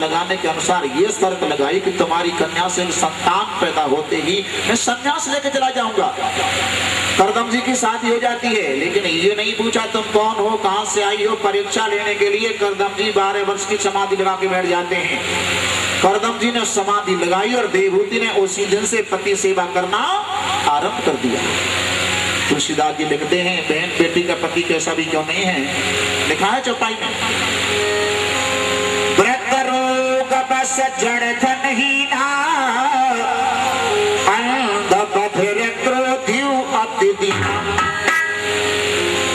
लगाने के अनुसार ये शर्त लगाई कि तुम्हारी कन्या से संतान पैदा होते ही मैं संन्यास लेके चला जाऊंगा। करदम जी की शादी हो जाती है, लेकिन ये नहीं पूछा तुम कौन हो, कहां से आई हो। परीक्षा लेने के लिए करदम जी 12 वर्ष की समाधि लगा के बैठ जाते हैं। करदम जी ने समाधि लगाई और देवहूति ने उसी दिन से पति सेवा करना आरंभ कर दिया। तुलसीदास जी लिखते हैं, बहन बेटी का पति कैसा भी क्यों नहीं है, लिखा है चौपाई में, बस जड़ धनहीना अंध बधिर क्रोधियु अति दीना।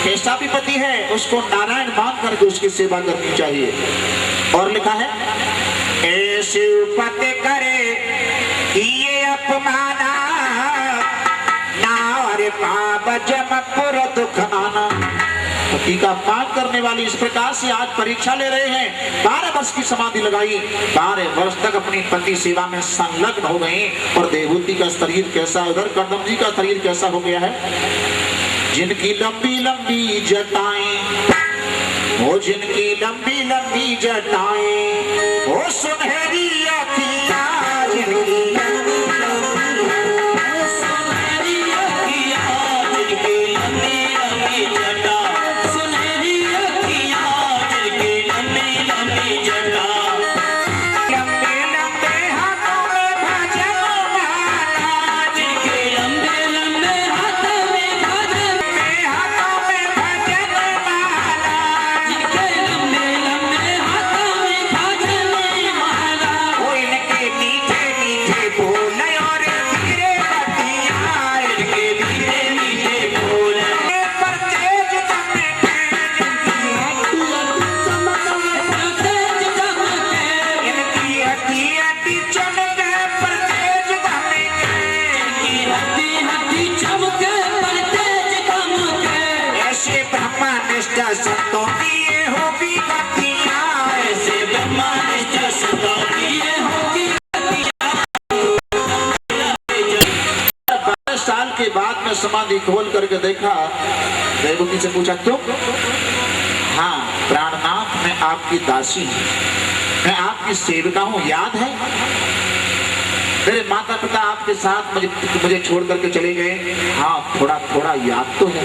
कैसा भी पति है उसको नारायण मान करके उसकी सेवा करनी चाहिए। और लिखा है, ऐसे पति करे ये अपमाना नार पाप जम पुर दुख नाना। पति का अपमान करने वाली इस प्रकार से आज परीक्षा ले रहे हैं। 12 वर्ष की समाधि लगाई, 12 वर्ष तक अपनी पति सेवा में संलग्न हो गए। और देवहूति का शरीर कैसा, उधर करदम जी का शरीर कैसा हो गया है। जिनकी लंबी लंबी जटाएं, वो जिनकी लंबी लंबी जटाएं, वो सुनहरी अखियां, जिनकी संतों की ये होगी गतियां, ऐसे ब्रह्मानिष्ठ संतों की ये होगी गतियां। 12 साल के बाद में समाधि खोल करके देखा, देवहूति से पूछा तुम? हाँ प्राणनाथ, मैं आपकी दासी हूँ, मैं आपकी सेविका हूँ, याद है? मेरे माता पिता आपके साथ मुझे छोड़ करके चले गए। हाँ थोड़ा थोड़ा याद तो है,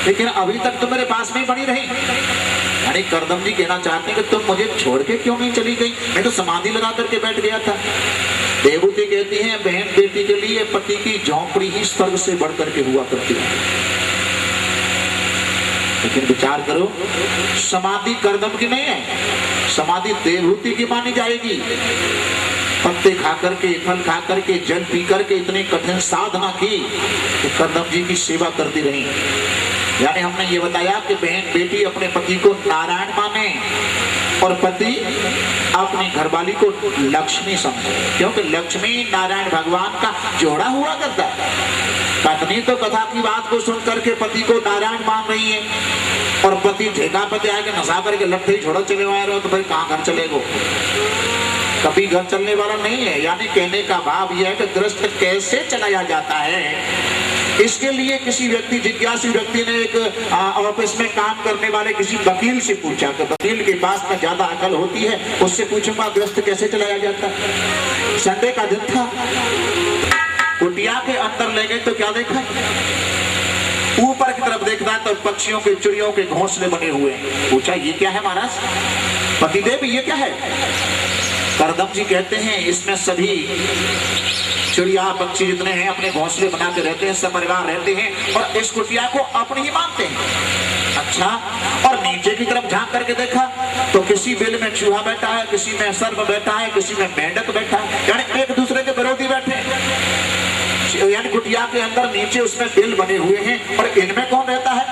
लेकिन अभी तक तो मेरे पास में बनी रही। यानी करदम जी कहना चाहते हैं कि तुम मुझे छोड़ के क्यों नहीं चली गई, मैं तो समाधि लगा करके बैठ गया था। देवहूति कहती हैं, बहन बेटी के लिए पति की झोंपड़ी ही स्वर्ग से बढ़ करके हुआ करती है। लेकिन विचार करो, समाधि करदम की नहीं है, समाधि देवहूति की मानी जाएगी। पत्ते खा करके, फल खा करके, जल पी करके इतनी कठिन साधना की कि करदम जी की सेवा करती रही। यानी हमने ये बताया कि बहन बेटी अपने पति को नारायण माने और पति अपनी घरवाली को लक्ष्मी समझे, क्योंकि लक्ष्मी नारायण भगवान का जोड़ा हुआ करता है। पत्नी तो कथा की बात को सुन करके पति को नारायण मान रही है, और पति ठेका पे आके नशा करके लट्ठे छोड़ो चले आए रहो, तो फिर कहाँ घर चलेगो, कभी घर चलने वाला नहीं है। यानी कहने का भाव यह है कि गृहस्थ कैसे चलाया जाता है। इसके लिए किसी व्यक्ति, जिज्ञासु व्यक्ति ने एक ऑफिस में काम करने वाले किसी वकील से पूछा कि वकील के पास में ज्यादा अकल होती है, उससे पूछूंगा गृहस्थ कैसे चलाया जाता है। संडे का दिन था, कुटिया के अंदर ले गए तो क्या देखा, ऊपर की तरफ देखता है तो पक्षियों के, चिड़ियों के घोंसले बने हुए हैं। पूछा ये क्या है महाराज, पतिदेव ये क्या है? करदम जी कहते हैं, इसमें सभी चिड़िया पक्षी जितने हैं अपने घोंसले बना के रहते हैं, सब परिवार रहते हैं और इस कुटिया को अपनी ही मानते हैं। अच्छा, और नीचे की तरफ झांक करके देखा तो किसी बिल में चूहा बैठा है, किसी में सर्प बैठा है, किसी में मेंढक बैठा है, यानी एक दूसरे के विरोधी बैठे हैं। यानी कुटिया के अंदर नीचे उसमें बिल बने हुए हैं, और इनमें कौन रहता है?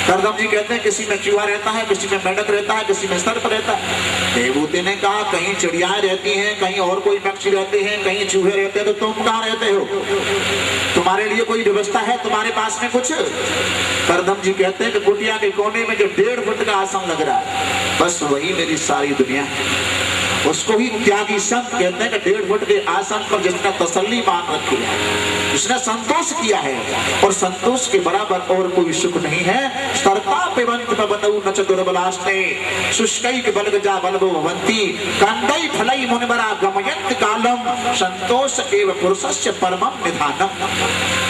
करदम जी कहते हैं किसी में चूहा रहता है, किसी में मेंढक रहता है, किसी में सर्प रहता है। देवहूति ने कहा कहीं चिड़ियाएं रहती हैं, कहीं और कोई पक्षी रहते हैं, कहीं चूहे रहते हैं, तो तुम कहाँ रहते हो? तुम्हारे लिए कोई व्यवस्था है तुम्हारे पास में कुछ? करदम जी कहते हैं कि कुटिया के कोने में जो 1.5 फुट का आसन लग रहा है, बस वही मेरी सारी दुनिया है। उसको ही त्यागी संत कहते हैं कि 1.5 फुट के आसन पर जिसने तसल्ली मान रखी है, जिसने संतोष किया है, और संतोष के बराबर और कोई सुख नहीं है। स्तरता पिबंत पवनौ नच दुर्बलास्ते शुष्कैक बलगजा बलवो भवन्ति कंदै फलै मुनिवरा गमयन्त कालम संतोष एव पुरुषस्य परमं निधानम।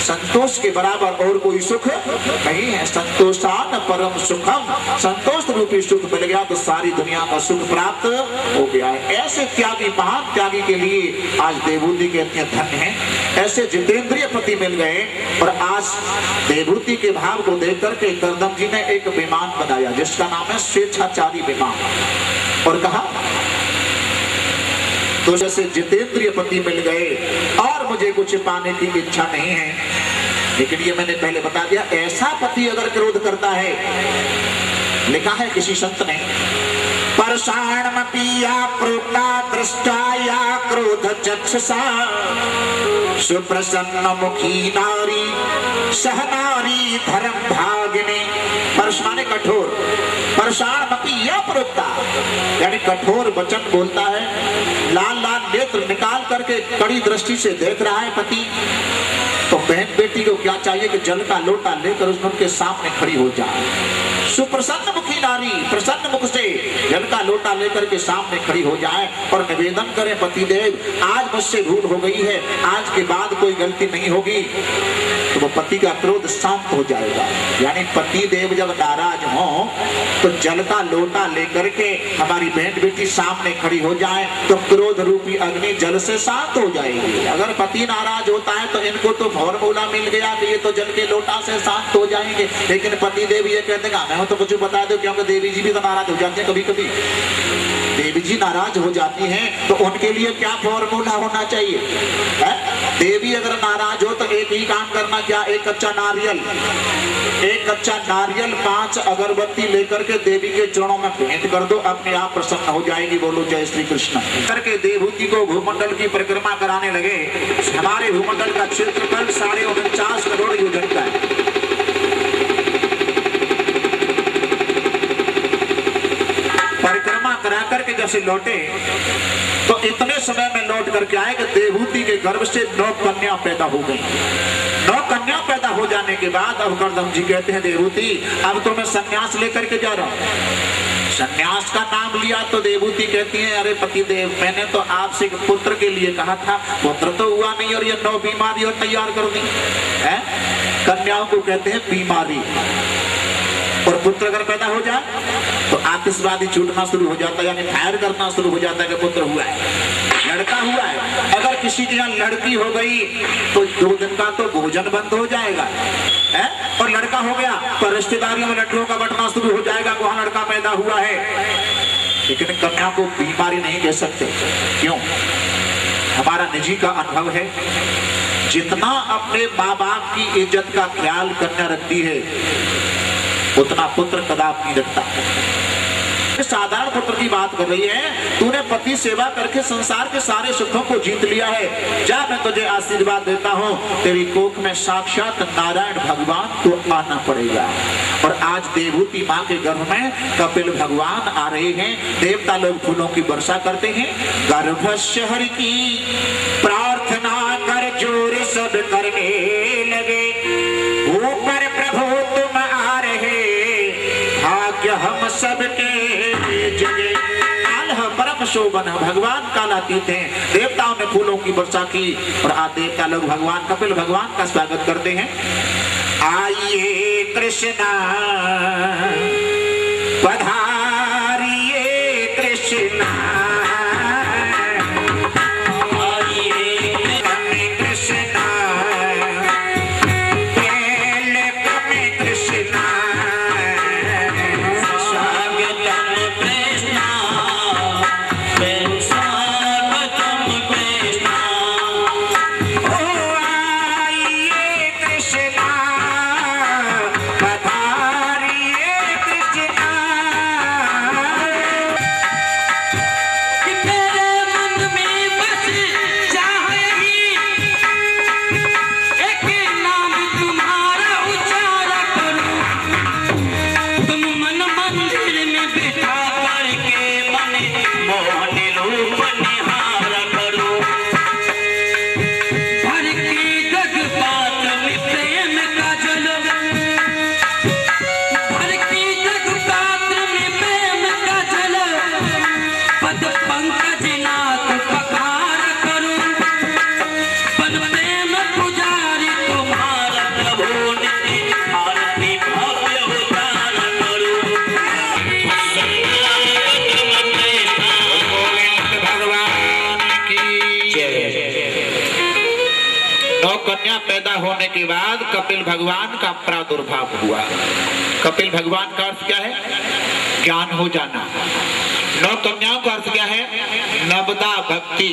संतोष के बराबर और कोई सुख नहीं है। संतोषान परम सुखम, संतोष रूपी सुख मिल गया तो सारी दुनिया का सुख प्राप्त हो गया है। ऐसे त्यागी, महान त्यागी के लिए आज देवहूति कहते हैं धन्य है। ऐसे जितेंद्रिय पति मिल गए। और आज देवहूति के भाव को देख करके करदम जी ने एक विमान बनाया जिसका नाम है स्वेच्छाचारी विमान। और कहा तो जैसे जितेंद्रिय पति मिल गए और मुझे कुछ पाने की इच्छा नहीं है, लेकिन ये मैंने पहले बता दिया, ऐसा पति अगर क्रोध करता है, लिखा है किसी संत ने, परषाणमपि या प्रोक्ता दृष्टा या क्रोध चक्षुषा सुप्रसन्न मुखी नारी सहनारी धर्म भागिनी। परष माने कठोर, परषाणमपि या प्रोक्ता यानी कठोर वचन बोलता है, लाल लाल नेत्र निकाल करके कड़ी दृष्टि से देख रहा है पति, तो बहन बेटी को क्या चाहिए कि जल का लोटा लेकर उनके सामने खड़ी हो जाए। सुप्रसन्न मुखी नारी, प्रसन्न मुख से जल का लोटा लेकर के सामने खड़ी हो जाए और निवेदन करे, पतिदेव आज मुझसे भूल हो गई है, आज के बाद कोई गलती नहीं होगी, तो वो पति का क्रोध शांत हो जाएगा। यानी पति देव जब नाराज हो तो जल का लोटा लेकर के हमारी बहन बेटी सामने खड़ी हो जाए तो क्रोध रूपी अग्नि जल से शांत हो जाएगी। अगर पति नाराज होता है तो इनको तो फॉर्मूला मिल गया कि ये तो जल के लोटा से शांत हो जाएंगे, लेकिन पति देव ये कहते हैं मैं तो कुछ बता दो, क्योंकि देवी जी भी तो नाराज हो जाते हैं कभी कभी। देवी जी नाराज हो जाती हैं तो उनके लिए क्या फॉर्मूला होना चाहिए है? देवी अगर नाराज हो तो एक ही काम करना, क्या, एक कच्चा नारियल 5 अगरबत्ती लेकर के देवी के चरणों में भेंट कर दो, अपने आप प्रसन्न हो जाएगी। बोलो जय श्री कृष्ण। करके देवहूति को भूमंडल की परिक्रमा कराने लगे। हमारे भूमंडल का क्षेत्रफल 49.5 करोड़ योजन का है। परिक्रमा करा करके जैसे लौटे तो इतने समय में लौट करके आए कि देवहूति के गर्भ से 9 कन्या पैदा हो गई। 9 कन्या पैदा हो जाने के बाद अब करदम जी कहते हैं देवहूति अब तो मैं संन्यास लेकर के जा रहा हूँ। संन्यास का नाम लिया तो देवहूति कहती है, अरे पतिदेव मैंने तो आपसे पुत्र के लिए कहा था, पुत्र तो हुआ नहीं और ये 9 बीमारी और तैयार कर दी है। कन्याओं को कहते हैं बीमारी, और पुत्र अगर पैदा हो जाए तो आतिशबाजी छूटना शुरू हो जाता है, यानी फायर करना शुरू हो जाता है कि पुत्र हुआ है, लड़का हुआ है। अगर किसी के यहाँ लड़की हो गई तो 2 दिन का तो भोजन बंद हो जाएगा है? और लड़का हो गया तो रिश्तेदारियों में लड्डुओं का बंटना शुरू हो जाएगा, वहां लड़का पैदा हुआ है। लेकिन कन्या को बीमारी नहीं कह सकते, क्यों? हमारा निजी का अनुभव है, जितना अपने माँ बाप की इज्जत का ख्याल कन्या रखती है उतना पुत्र कदापि नहीं रखता। साधारण पुत्र की बात कर रही है, तूने पति सेवा करके संसार के सारे सुखों को जीत लिया है, जा मैं तुझे आशीर्वाद देता हूँ, तेरी कोख में साक्षात नारायण भगवान को आना पड़ेगा। और आज देवहूति माँ के गर्भ में कपिल भगवान आ रहे हैं, देवता लोग फूलों की वर्षा करते हैं। गर्भस्य हरि की प्रार्थना कर जोर सब करने लगे, ऊपर प्रभु तुम आ रहे, भाग्य हम सबके जगे। काल परम शोभन, भगवान कालातीत हैं। देवताओं ने फूलों की वर्षा की और आज देवता लोग भगवान कपिल भगवान का स्वागत करते हैं। आइए कृष्णा पधारिए कृष्णा, कन्या पैदा होने के बाद कपिल भगवान का प्रादुर्भाव हुआ। कपिल भगवान का अर्थ क्या है? ज्ञान हो जाना। 9 कन्याओं का अर्थ क्या है? नवदा भक्ति।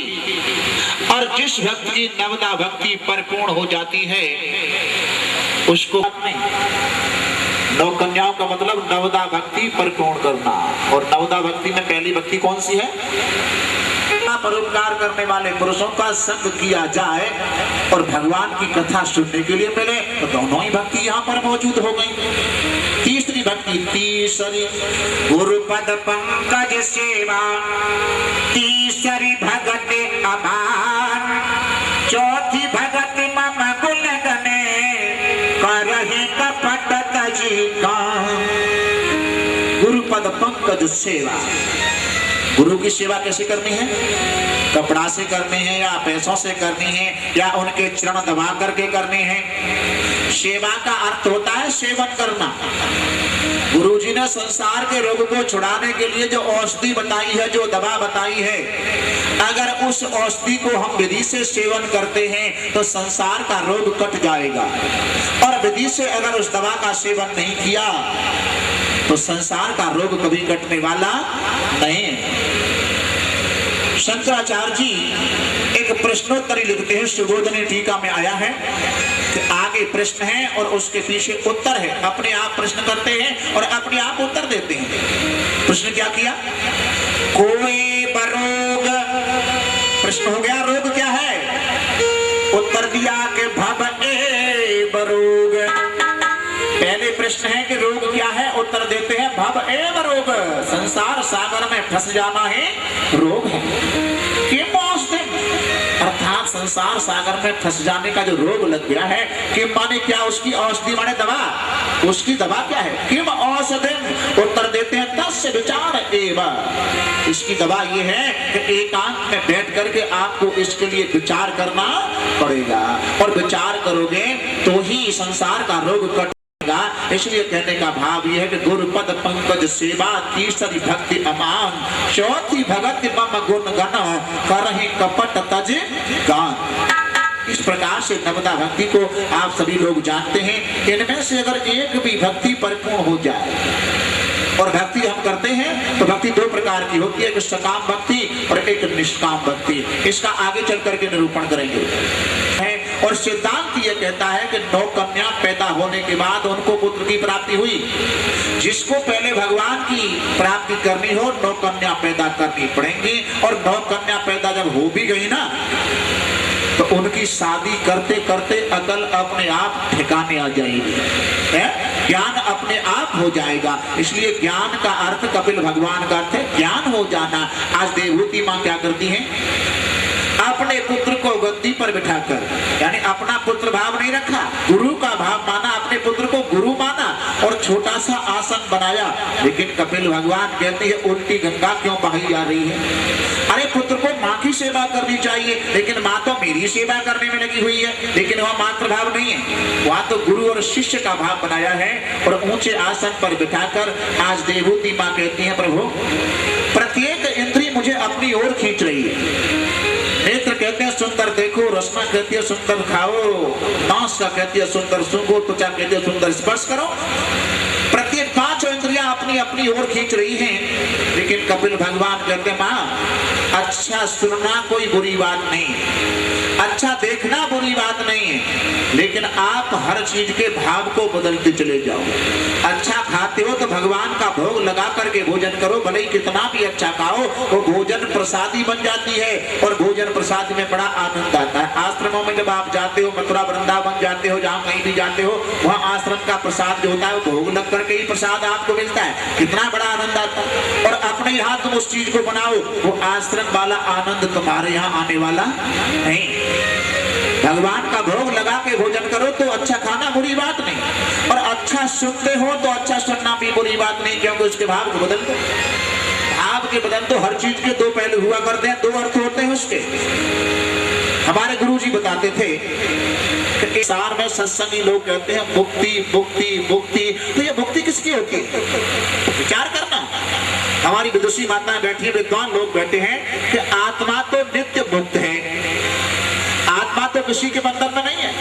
और जिस भक्त की नवदा भक्ति परिपूर्ण हो जाती है उसको नहीं। 9 कन्याओं का मतलब नवदा भक्ति परिपूर्ण करना। और नवदा भक्ति में पहली भक्ति कौन सी है? परोपकार करने वाले पुरुषों का संग किया जाए और भगवान की कथा सुनने के लिए मिले, तो दोनों ही भक्ति यहाँ पर मौजूद हो गई। तीसरी भक्ति, तीसरी गुरुपद पंकज सेवा, तीसरी भगति अमान, चौथी भगति मम गुण गने, करहि कपट तजी गान। गुरुपद पंकज सेवा, गुरु की सेवा कैसे करनी है? कपड़ा से करनी है या पैसों से करनी है या उनके चरण दबा करके करनी है? सेवा का अर्थ होता है सेवन करना। गुरुजी ने संसार के रोग को छुड़ाने के लिए जो औषधि बताई है, जो दवा बताई है, अगर उस औषधि को हम विधि से सेवन करते हैं तो संसार का रोग कट जाएगा। और विधि से अगर उस दवा का सेवन नहीं किया तो संसार का रोग कभी कटने वाला नहीं है। शंकराचार्य जी एक प्रश्नोत्तरी लिखते हैं, सुबोधनी टीका में आया है कि आगे प्रश्न है और उसके पीछे उत्तर है। अपने आप प्रश्न करते हैं और अपने आप उत्तर देते हैं। प्रश्न क्या किया? कोई बरोग, प्रश्न हो गया रोग क्या है? उत्तर दिया कि भव ए बरोग। पहले प्रश्न है कि रोग क्या है, उत्तर देते हैं भव एव रोग, संसार सागर में फंस जाना है रोग है। अर्थात संसार सागर में फंस जाने का जो रोग लग गया है, किम माने क्या? उसकी औषधि माने दवा। उसकी दवा क्या है? किम औषधिम, उत्तर देते हैं तस्य विचार एवं। इसकी दवा ये है कि एकांत में बैठ करके आपको इसके लिए विचार करना पड़ेगा, और विचार करोगे तो ही संसार का रोग कट। इसलिए कहने का भाव यह है कि गुरुपद पंकज सेवा, तीसरी भक्ति अमान, चौथी भगति मम गुण गण, करहि कपट तज गान। इस प्रकार से नवदा भक्ति को आप सभी लोग जानते हैं। इनमें से अगर एक भी भक्ति परिपूर्ण हो जाए, और भक्ति हम करते हैं तो भक्ति 2 प्रकार की होती है, एक सकाम भक्ति और एक निष्काम भक्ति। इसका आगे चल करके निरूपण करेंगे। और सिद्धांत ये कहता है कि 9 कन्या पैदा होने के बाद उनको पुत्र की प्राप्ति हुई। जिसको पहले भगवान की प्राप्ति करनी हो 9 कन्या पैदा करनी पड़ेंगी। और 9 कन्या पैदा जब हो भी गई ना, तो उनकी शादी करते करते अकल अपने आप ठिकाने आ जाएगी, ज्ञान अपने आप हो जाएगा। इसलिए ज्ञान का अर्थ, कपिल भगवान का अर्थ है ज्ञान हो जाना। आज देवहूति माँ क्या करती है? अपने पुत्र को गद्दी पर बिठाकर, यानी अपना पुत्र भाव नहीं रखा, गुरु का भाव माना, अपने पुत्र को गुरु माना और छोटा सा आसन बनाया। लेकिन कपिल भगवान कहते हैं उल्टी गंगा क्यों बही जा रही है? अरे पुत्र को माँ की सेवा करनी चाहिए, लेकिन माँ तो मेरी सेवा करने में लगी हुई है। लेकिन वह मातृ भाव नहीं है, वहाँ तो गुरु और शिष्य का भाव बनाया है। और ऊंचे आसन पर बिठाकर आज देवहूति माँ कहती है, प्रभु प्रत्येक इंद्रिय मुझे अपनी ओर खींच रही है। नेत्र कहते हैं सुंदर देखो, रसना कहती है सुंदर खाओ, नास का कहती है सुंदर सूंघो, त्वचा कहती है सुंदर स्पर्श करो। प्रत्येक 5 इंद्रियां अपनी अपनी ओर खींच रही हैं। लेकिन कपिल भगवान कहते हैं माँ अच्छा सुनना कोई बुरी बात नहीं, अच्छा देखना बुरी बात नहीं है, लेकिन आप हर चीज के भाव को बदलते चले जाओ। अच्छा खाते हो तो भगवान का भोग लगा करके भोजन करो, भले ही कितना भी अच्छा खाओ, वो भोजन प्रसादी बन जाती है और भोजन प्रसाद में बड़ा आनंद आता है। आश्रमों में जब आप जाते हो, मथुरा वृंदावन जाते हो, जहाँ कहीं भी जाते हो, वहाँ आश्रम का प्रसाद जो होता है वो भोग लग करके ही प्रसाद आपको मिलता है, कितना बड़ा आनंद आता है। और अपने यहाँ तुम उस चीज को बनाओ, वो आश्रम वाला आनंद तुम्हारे यहाँ आने वाला नहीं। भगवान का भोग लगा के भोजन करो तो अच्छा खाना बुरी बात नहीं, और अच्छा सुनते हो तो अच्छा सुनना भी बुरी बात नहीं, क्योंकि उसके भाव को बदल दो। भाव के बदल तो हर चीज के 2 पहलू हुआ करते हैं, 2 अर्थ होते हैं उसके। हमारे गुरुजी बताते थे कि सार में सत्संगी लोग कहते हैं मुक्ति मुक्ति मुक्ति, तो ये मुक्ति किसकी होती है? विचार करना। हमारी विदुषी माताएं बैठी हैं, विद्वान लोग बैठे हैं कि आत्मा तो नित्य मुक्त है, आत्मा तो किसी के बंधन में नहीं है,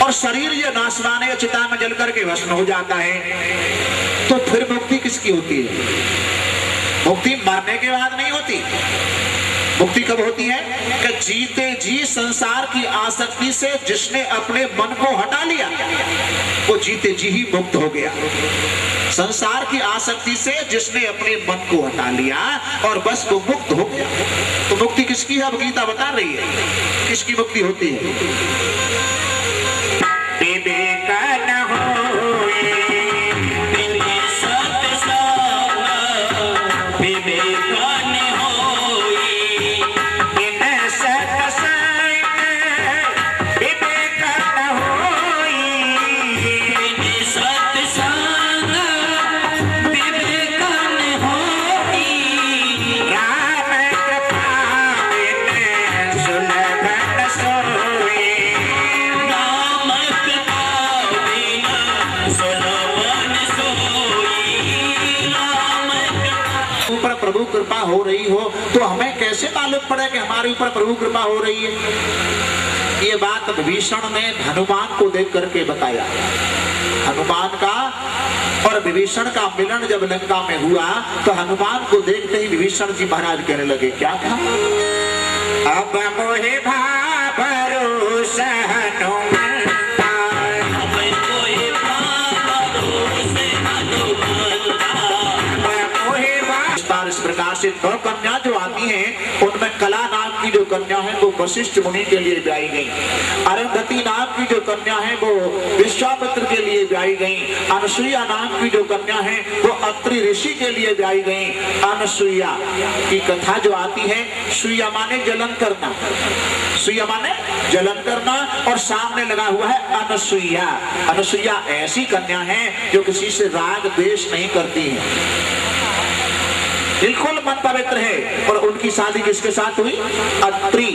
और शरीर ये नाशवान है, चिता में जल करके भस्म हो जाता है, तो फिर मुक्ति किसकी होती है? मुक्ति मरने के बाद नहीं होती। मुक्ति कब होती है? कि जीते जी संसार की आसक्ति से जिसने अपने मन को हटा लिया, वो जीते जी ही मुक्त हो गया। संसार की आसक्ति से जिसने अपने मन को हटा लिया और बस वो मुक्त हो गया। तो मुक्ति किसकी है? अब गीता बता रही है किसकी मुक्ति होती है। प्रभु कृपा हो रही हो तो हमें कैसे मालूम पड़े कि हमारे ऊपर प्रभु कृपा हो रही है? ये बात विभीषण ने हनुमान को देख करके बताया। हनुमान का और विभीषण का मिलन जब लंका में हुआ तो हनुमान को देखते ही विभीषण जी महाराज कहने लगे, क्या था? अब मोहे भरोसा इस प्रकार से 9 कन्या जो आती हैं उनमें कला नाम की जो कन्या है वो वशिष्ठ मुनि के लिए ब्याही गई, अरुंधति नाम की जो कन्या है वो विश्वामित्र के लिए ब्याही गई, अनसुईया नाम की जो कन्या है वो अत्रि ऋषि के लिए ब्याही गई। अनसुईया की कथा जो आती है, सुईया माने जलन करना, सुईया माने जलन करना, और सामने लगा हुआ है अनसुईया। अनसुईया ऐसी कन्या है जो किसी से राग द्वेष नहीं करती है, बिल्कुल मन पवित्र है। और उनकी शादी किसके साथ हुई? अत्रि।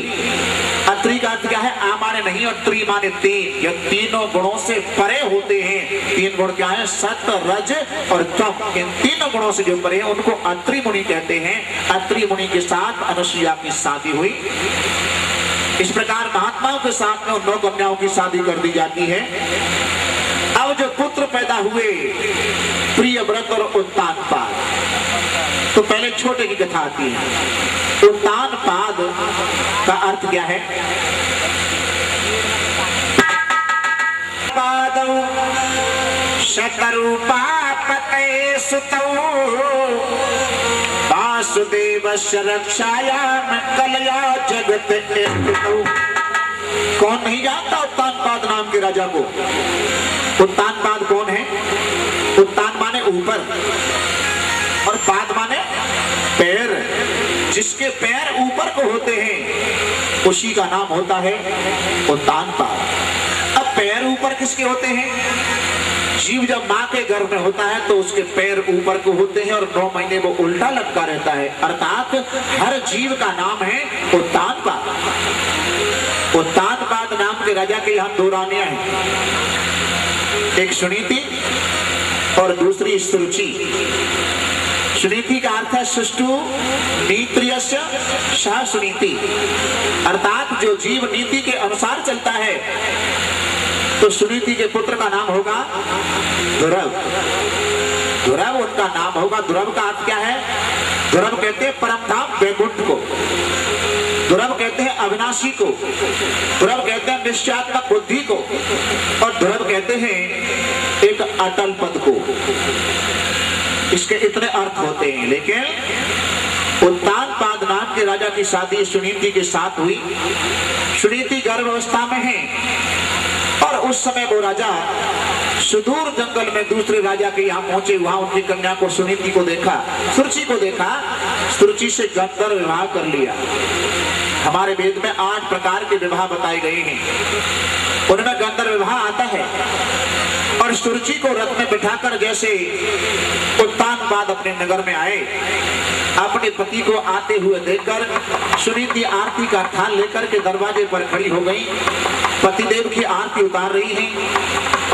अत्रि का अर्थ क्या है? आ माने नहीं और त्रि माने तीन। ये तीनों गुणों से परे होते हैं। 3 गुण क्या है? सत्य, रज और तम। इन तीनों गुणों से जो परे हैं उनको अत्रि मुनि कहते हैं। अत्रि मुनि के साथ अनसुईया की शादी हुई। इस प्रकार महात्माओं के साथ में उन 9 कन्याओं की शादी कर दी जाती है। अब जो पुत्र पैदा हुए प्रियव्रत और उत्तानपाद, तो पहले छोटे की कथा आती है। उत्तानपाद का अर्थ क्या है? शतरूपापते सुतौ वासुदेवस्य रक्षायां कलया जगत स्थितौ। कौन नहीं जानता उत्तानपाद नाम के राजा को? उत्तानपाद कौन है? उत्तान माने ऊपर और पाद माने पैर। जिसके पैर ऊपर को होते हैं उसी का नाम होता है उत्तानपाद। अब पैर ऊपर किसके होते हैं? जीव जब माँ के गर्भ में होता है तो उसके पैर ऊपर को होते हैं और 9 महीने वो उल्टा लटका रहता है, अर्थात हर जीव का नाम है उत्तानपाद। उत्तानपाद नाम के राजा के यहाँ 2 रानियां हैं, एक सुनीति और दूसरी सुरुचि। सुनीति का अर्थ है सुष्टु नीत्रियस्य सह सुनीति, अर्थात जो जीव नीति के अनुसार चलता है तो सुनीति के पुत्र का नाम होगा ध्रुव। ध्रुव उनका नाम होगा। ध्रुव का अर्थ क्या है? ध्रुव कहते हैं परम धाम वैकुंठ को, ध्रुव कहते हैं अविनाशी को, ध्रुव कहते हैं निश्चयात्मक बुद्धि को, और ध्रुव कहते हैं एक अटल पद को। इसके इतने अर्थ होते हैं। लेकिन उत्तानपाद नाम के राजा की शादी सुनीति के साथ हुई। सुनीति गर्भावस्था में है और उस समय वो राजा सुदूर जंगल में दूसरे राजा के यहाँ पहुंचे। वहां उनकी कन्या को सुनीति को देखा, सुरुचि को देखा, सुरुचि से गंधर्व विवाह कर लिया। हमारे वेद में 8 प्रकार के विवाह बताए गए हैं, उनमें गंधर्व विवाह आता है। और सुरुचि को रथ में बिठाकर जैसे उत्तानपाद अपने नगर में आए, अपने पति को आते हुए देखकर सुनीति आरती का थाल लेकर के दरवाजे पर खड़ी हो गई। पतिदेव की आरती उतार रही है।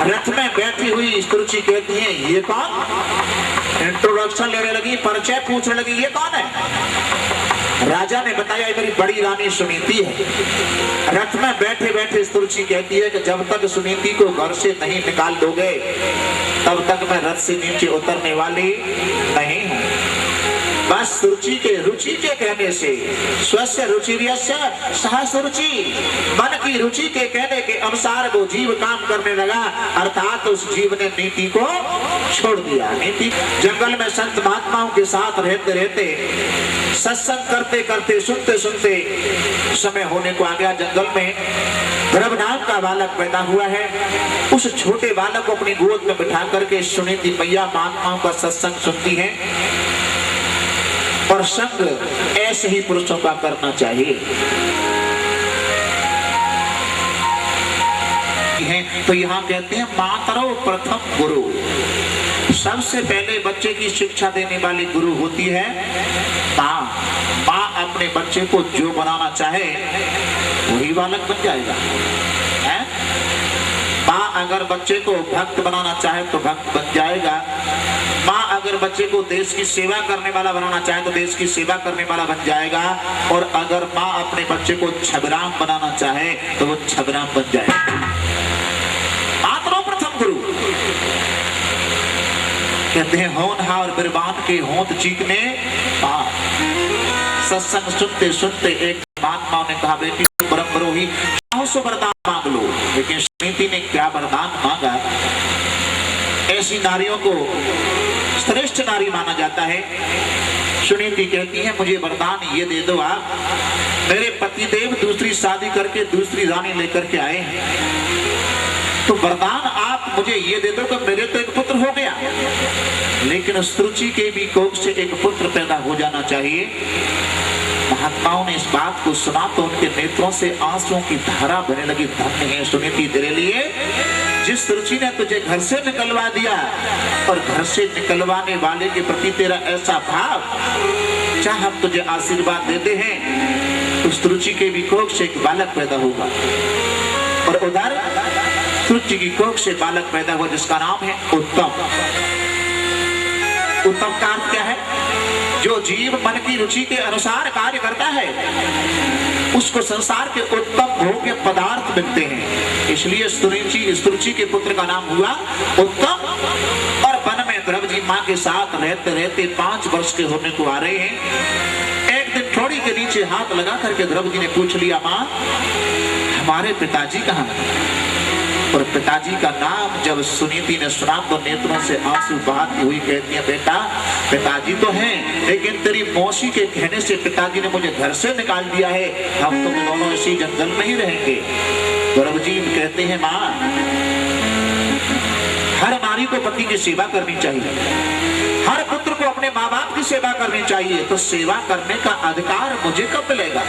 रथ में बैठी हुई सुरुचि कहती है, ये कौन? इंट्रोडक्शन लेने लगी, परिचय पूछने लगी, ये कौन है? राजा ने बताया ये मेरी बड़ी रानी सुनीति है। रथ में बैठे बैठे सुरुचि कहती है कि जब तक सुनीति को घर से नहीं निकाल दोगे तब तक मैं रथ से नीचे उतरने वाली नहीं हूं। बस रुचि के कहने से स्वस्य रुचिर्यस्य सह सुरुचि, मन की रुचि के कहने के अनुसार वो जीव काम करने लगा, अर्थात उस जीव ने नीति को छोड़ दिया। नीति जंगल में संत महात्माओं के साथ रहते रहते, सत्संग करते करते, सुनते सुनते समय होने को आ गया। जंगल में ध्रुव नाम का बालक पैदा हुआ है। उस छोटे बालक को अपनी गोद में बिठा करके सुनीति मैया महात्माओं का सत्संग सुनती है। और संग ऐसे ही पुरुषों का करना चाहिए। तो यहाँ कहते हैं मातरो प्रथम गुरु, सबसे पहले बच्चे की शिक्षा देने वाली गुरु होती है माँ। माँ अपने बच्चे को जो बनाना चाहे वही बालक बन जाएगा। है? माँ अगर बच्चे को भक्त बनाना चाहे तो भक्त बन जाएगा। माँ अगर बच्चे को देश की सेवा करने वाला बनाना चाहे तो देश की सेवा करने वाला बन जाएगा। और अगर माँ अपने बच्चे को छबराम बनाना चाहे तो वो छबराम बन जाएगा। मातरो प्रथम गुरु कहते हैं होनहार बिरबान के होंठ चीखने पार। सत्संग सुनते सुनते एक महात्मा ने कहा बेटी परम बरोही चाहो सो वरदान मांग लो। लेकिन सुनीति ने क्या वरदान मांगा? ऐसी नारियों को श्रेष्ठ नारी माना जाता है। सुनीति कहती है मुझे वरदान ये दे दो आप, मेरे पतिदेव दूसरी शादी करके दूसरी रानी लेकर के आए हैं, तो वरदान आप मुझे ये दे दो कि मेरे तो एक पुत्र हो गया, लेकिन सुरुचि के भी कोख से एक पुत्र पैदा हो जाना चाहिए। महात्माओं ने इस बात को सुना तो उनके नेत्रों से आंसुओं की धारा बहने लगी। धन्य है सुनीति तेरे लिए, जिस रुचि ने तुझे घर से निकलवा दिया और घर से निकलवाने वाले के प्रति तेरा ऐसा भाव, चाहे हम तुझे आशीर्वाद देते हैं, उस रुचि के भी कोख से एक बालक पैदा होगा। और उधर रुचि की कोख से बालक पैदा हुआ जिसका नाम है उत्तम। उत्तम का अर्थ क्या है? जो जीव मन की रुचि के अनुसार कार्य करता है उसको संसार के उत्तम भोग्य पदार्थ मिलते हैं। इसलिए सुरुचि के पुत्र का नाम हुआ उत्तम। और वन में ध्रुव जी माँ के साथ रहते रहते 5 वर्ष के होने को आ रहे हैं। एक दिन थोड़ी के नीचे हाथ लगा करके ध्रुव जी ने पूछ लिया, माँ हमारे पिताजी कहाँ? और पिताजी का नाम जब सुनीति ने सुना तो नेत्रों से आंसू बहाती हुई कहती है बेटा पिताजी तो हैं, लेकिन तेरी मौसी के कहने से पिताजी ने मुझे घर से निकाल दिया है, हम तुम दोनों इसी जंगल में ही रहेंगे। ध्रुव जी कहते हैं माँ हर नारी को पति की सेवा करनी चाहिए, हर पुत्र को अपने माँ बाप की सेवा करनी चाहिए, तो सेवा करने का अधिकार मुझे कब मिलेगा?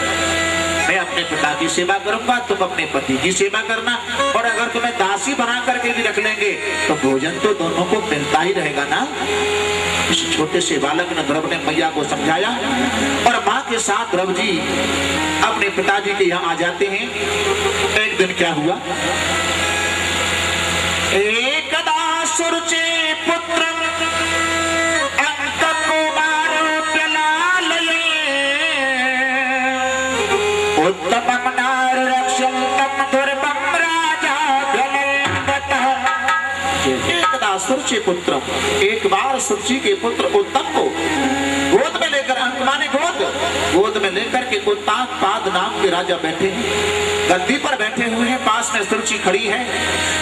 मैं अपने पिता की सेवा करूंगा, तुम अपने पति की सेवा करना। और अगर तुम्हें दासी बना करके भी रख लेंगे तो भोजन तो दोनों को मिलता ही रहेगा ना। इस छोटे से बालक ने ध्रुव ने मैया को समझाया और माँ के साथ ध्रुव जी अपने पिताजी के यहाँ आ जाते हैं। एक दिन क्या हुआ? एकदा सुरुचि पुत्र सुरुचि पुत्र, एक बार सुरुचि के पुत्र उत्तम को गोद में लेकर माने गोद में लेकर के उत्तानपाद नाम के राजा बैठे हैं, गद्दी पर बैठे हुए हैं, पास में सुरुचि खड़ी है।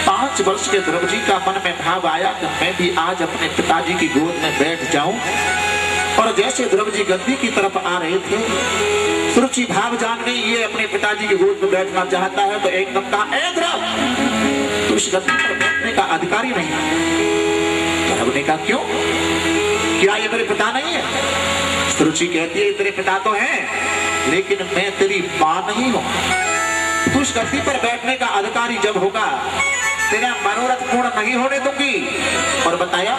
5 वर्ष के ध्रुव जी का मन में भाव आया कि मैं भी आज अपने पिताजी की गोद में बैठ जाऊं। और जैसे ध्रुव जी गद्दी की तरफ आ रहे थे, सुरुचि भाव जान गई ये अपने पिताजी की गोद में बैठना चाहता है, तो एकदम कहा ए ध्रुव तू इस गद्दी पर बैठने का अधिकारी नहीं। ध्रुव ने कहा क्यों? क्या ये मेरे पिता नहीं है? सुरुचि कहती है तेरे पिता तो हैं, लेकिन मैं तेरी मां नहीं हूं। तू इस गद्दी पर बैठने का अधिकारी जब होगा तेरा मनोरथ पूर्ण नहीं होने दूंगी। और बताया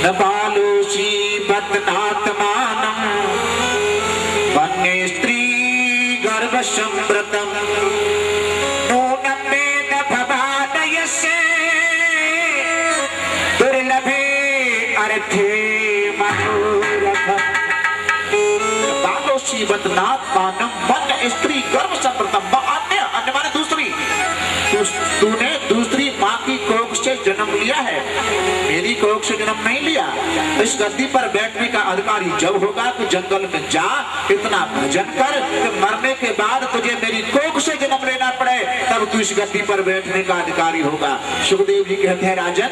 न बालूसी बदनात्मानम वन्य स्त्री गर्भ संव्रतम नूनमे न भवादयसे दुर्लभे अर्थे मनोरथ। जीवतनाथ मानम मन स्त्री गर्भ संप्रतम अन्य अन्य माने दूसरी। तूने दूसरी माँ की कोख से जन्म लिया है, मेरी कोख से जन्म नहीं लिया। इस गद्दी पर बैठने का अधिकारी जब होगा तो जंगल में जा, इतना भजन कर कि मरने के बाद तुझे मेरी कोख से जन्म लेना पड़े, तब तू इस गद्दी पर बैठने का अधिकारी होगा। सुखदेव जी कहते हैं राजन,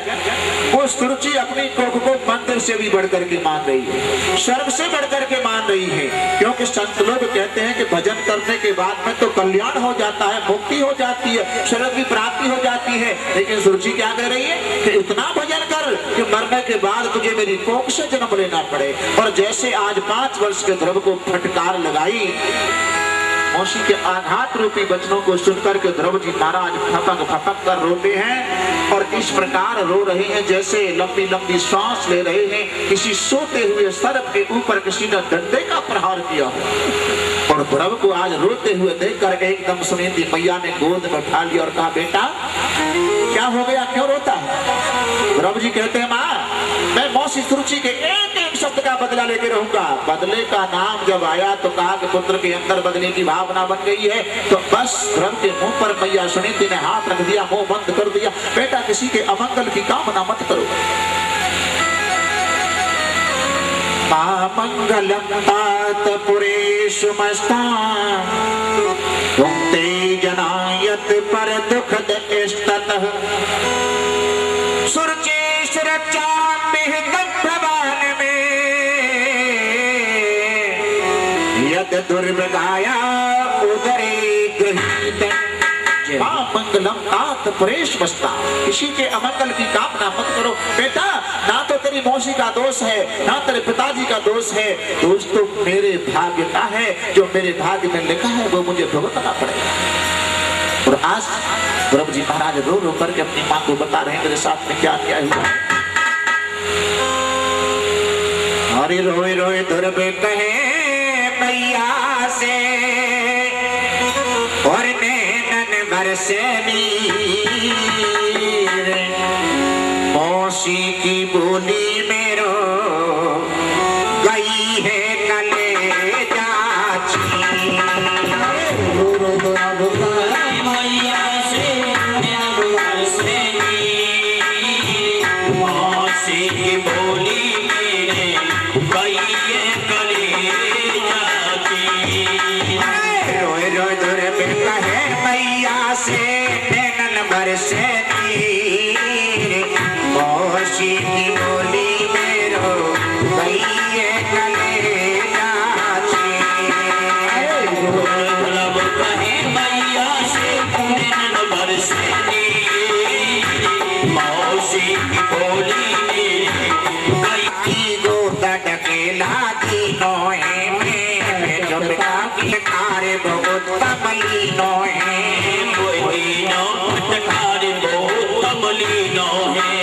वो सुरुचि अपनी कोख को मंदिर से भी बढ़कर के मान रही है, स्वर्ग से बढ़कर के मान रही है, क्योंकि संत लोग कहते हैं कि भजन करने के बाद में तो कल्याण हो जाता है, मुक्ति हो जाती है, स्वर्ग की प्राप्ति हो जाती है। लेकिन सुरुचि क्या कह रही है कि इतना भजन कर कि मरने के बाद तुझे मेरी कोख से जन्म लेना पड़े। और जैसे आज 5 वर्ष के ध्रुव को फटकार लगाई, मौसी के आघात रूपी वचनों को सुनकर के ध्रुव जी महाराज फपक फपक कर रोते हैं और इस प्रकार रो रहे हैं जैसे लंबी लंबी सांस ले रहे हैं, किसी सोते हुए सर्प के ऊपर किसी ने डंडे का प्रहार किया हो। और ध्रुव को आज रोते हुए देखकर एकदम सुनीति मैया ने गोद में उठा लिया और कहा, बेटा क्या हो गया, क्यों रोता है? ध्रुव जी कहते हैं, माँ मैं मौसी सुरुचि के एक एक शब्द का बदला लेके रहूंगा। बदले का नाम जब आया तो कहा कि पुत्र के अंदर बदले की भावना बन गई है, तो बस ध्रुव के मुंह पर मैया सुनीति ने हाथ रख दिया, मुंह बंद कर दिया, बेटा किसी के अमंगल की कामना मत करो। मंगलम तात पुरेषु मस्तां भुक्ते जनायत पर दुखद इष्टतः सुरचे सुरक्षा भगवान में यद दुर्भगाया उदरे गृहीत। मंगलम तात पुरेष बसता, किसी के अमंगल की कामना मत करो। बेटा ना तो तेरी मौसी का दोष है, ना तेरे पिताजी का दोष है, दोष तो मेरे भाग्य का है, जो मेरे भाग्य में लिखा है वो मुझे भुगतना पड़ेगा। और आज ध्रुव जी महाराज रो रो करके अपनी माँ को बता रहे हैं मेरे साथ में क्या क्या हुआ। अरे रोए रोए ध्रुव कहे मैया से और नैनन बरसे नीर, मौसी की बोली मेरो गई है कलेजा छीन। मैया से नैनन बरसे नीर, मौसी की बोली मेरे गई है कलेजा छीन। रोए रोए ध्रुव कहे मैया से नैनन बरसे नीर, मौसी की बोली मेरो गई है कलेजा छीन। ध्रुव कहे मैया से नैनन बरसे नीर, मौसी की बोली मेरी गई। गोद ढकेला तीनों में जो पिता की कार्य बहुत तमलीनो है, कोई तीनों फटकार बहुत तमलीनो है,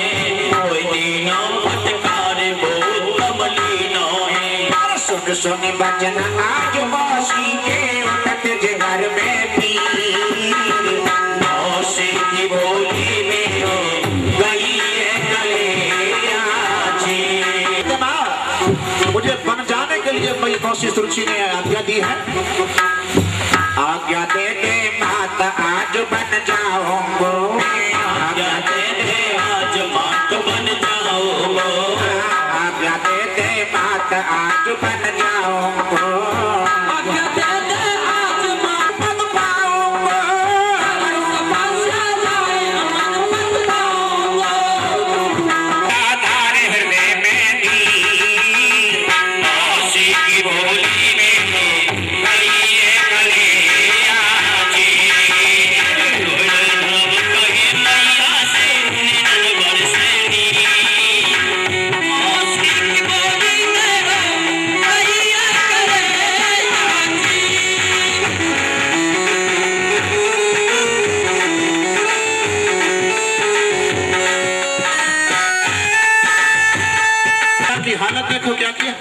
कोई तीनों फटकार बहुत तमलीनो है। सुन सुन बचन आज मौसी के उठत जिगर में पीर, मौसी की बोली में गई है कलेजा छीन। मुझे बन जाने के लिए मेरी मौसी सुरुचि ने आज्ञा दी है, आज्ञा दे दे मात आज बन जाऊंगो, आज्ञा दे दे आज मात बन जाऊंगो, आज्ञा दे दे मात आज बन जाऊंगो, आज्ञा दे दे आज मात बन पाऊंगो, आधार हृदय में दी मौसी की बोली में हालत देखो क्या किया।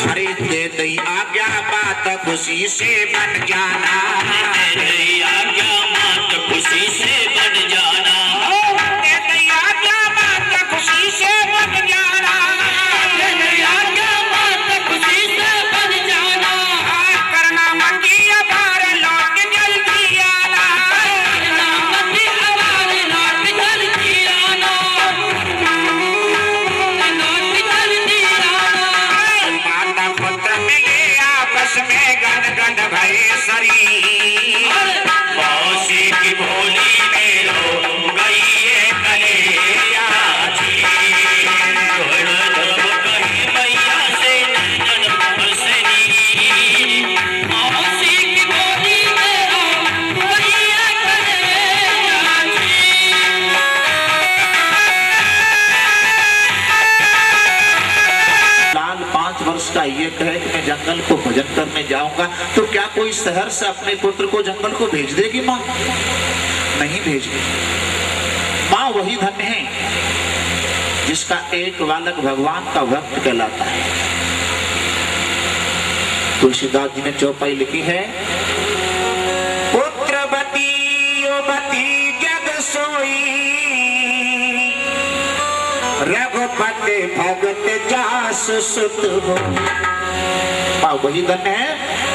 हरे दे दई आज्ञा बात खुशी से बन जाना, दे दई आज्ञा बात खुशी से बन जाना, दे दई आज्ञा बात खुशी से बन जाना, दे दई आज्ञा बात खुशी से बन जाना। जंगल को भजन करने जाऊंगा, तो क्या कोई शहर से अपने पुत्र को जंगल को भेज देगी माँ? नहीं भेजेगी। माँ वही धन्य है जिसका एक बालक भगवान का भक्त कहलाता है। तुलसीदास जी ने चौपाई लिखी है, पुत्रवती युवती जग सोई, रघुपति भगत जास सुत हो। माँ वही धन्य है,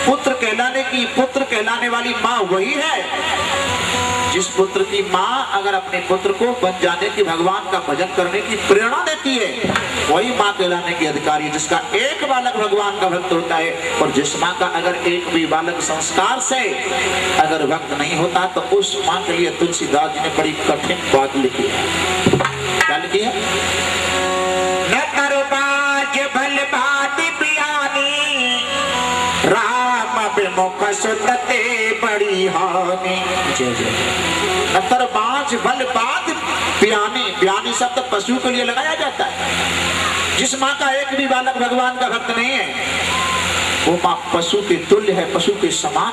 पुत्र कहलाने वाली माँ वही है जिस पुत्र की माँ अगर अपने पुत्र को बन जाने की, भगवान का भजन करने की प्रेरणा देती है, वही माँ कहलाने की अधिकारी, जिसका एक बालक भगवान का भक्त होता है। और जिस माँ का अगर एक भी बालक संस्कार से अगर भक्त नहीं होता, तो उस माँ के लिए तुलसीदास जी ने बड़ी कठिन बात लिखी है। क्या लिखी है? न करबाज भल बात पियानी, राम विमुख सुतते बड़ी हानि। नतर बाज बल बात पियानी, पियानी शब्द पशु के लिए लगाया जाता है। जिस माँ का एक भी बालक भगवान का भक्त नहीं है, वो माँ पशु के तुल्य है, पशु के समान।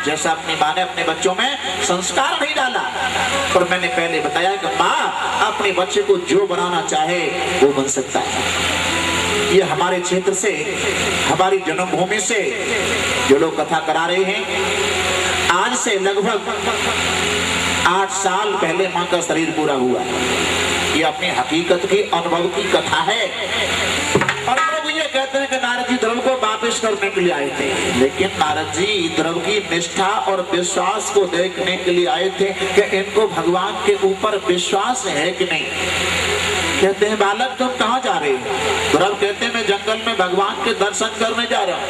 जैसा अपनी माँ ने अपने बच्चों में संस्कार नहीं डाला, पर मैंने पहले बताया कि माँ अपने बच्चे को जो बनाना चाहे वो बन सकता है। ये हमारे क्षेत्र से, हमारी जन्मभूमि से जो लोग कथा करा रहे हैं, आज से लगभग 8 साल पहले माँ का शरीर पूरा हुआ। ये अपनी हकीकत की, अनुभव की कथा है। और लोग ये कहते हैं कि नारद जी ध्रुव को वापिस करने के लिए आए थे, लेकिन नारद जी ध्रुव की निष्ठा और विश्वास को देखने के लिए आए थे कि इनको भगवान के ऊपर विश्वास है कि नहीं। कहते हैं बालक तुम कहाँ जा रहे हो? ध्रुव कहते हैं मैं जंगल में भगवान के दर्शन करने जा रहा हूँ।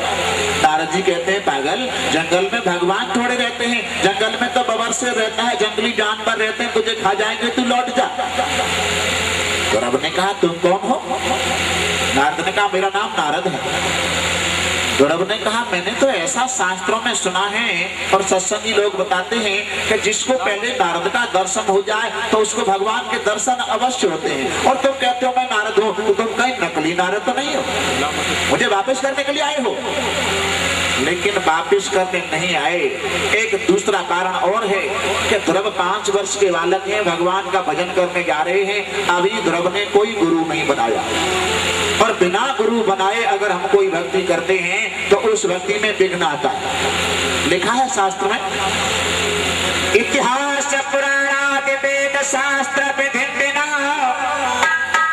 नारद जी कहते हैं पागल, जंगल में भगवान थोड़े रहते हैं, जंगल में तो बबर से रहता है, जंगली जानवर रहते हैं, तुझे खा जाएंगे, तू लौट जा। ध्रुव ने कहा तुम कौन हो? नारद ने कहा मेरा नाम नारद है। ध्रुव ने कहा मैंने तो ऐसा शास्त्रों में सुना है और सत्संगी लोग बताते हैं कि जिसको पहले नारद का दर्शन हो जाए तो उसको भगवान के दर्शन अवश्य होते हैं। और तुम कहते हो मैं नारद हूँ, तो तुम कहीं नकली नारद तो नहीं हो, मुझे वापस करने के लिए आए हो। लेकिन वापिस करने नहीं आए, एक दूसरा कारण और है कि ध्रुव 5 वर्ष के बालक हैं, भगवान का भजन करने जा रहे हैं। अभी ध्रुव ने कोई गुरु नहीं बनाया, और बिना गुरु बनाए अगर हम कोई भक्ति करते हैं तो उस भक्ति में विघ्न आता है। लिखा है शास्त्र में, इतिहास पुराणादि वेद शास्त्र विधि बिना,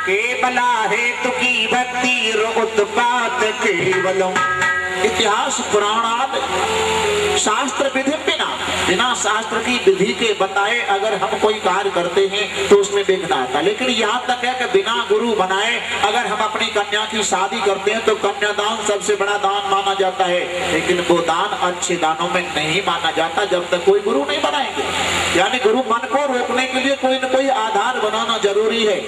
केवला हेतु की भक्ति उत्पात केवलम। इतिहास पुराणाद शास्त्र विधि बिना, बिना शास्त्र की विधि के बताए अगर हम कोई कार्य करते हैं तो उसमें विघ्न आता। लेकिन यहाँ तक है कि बिना गुरु बनाए अगर हम अपनी कन्या की शादी करते हैं तो कन्यादान सबसे बड़ा दान माना जाता है, लेकिन वो दान अच्छे दानों में नहीं माना जाता जब तक कोई गुरु नहीं बनाएंगे। यानी गुरु मन को रोकने के लिए कोई न कोई आधार बनाना जरूरी है।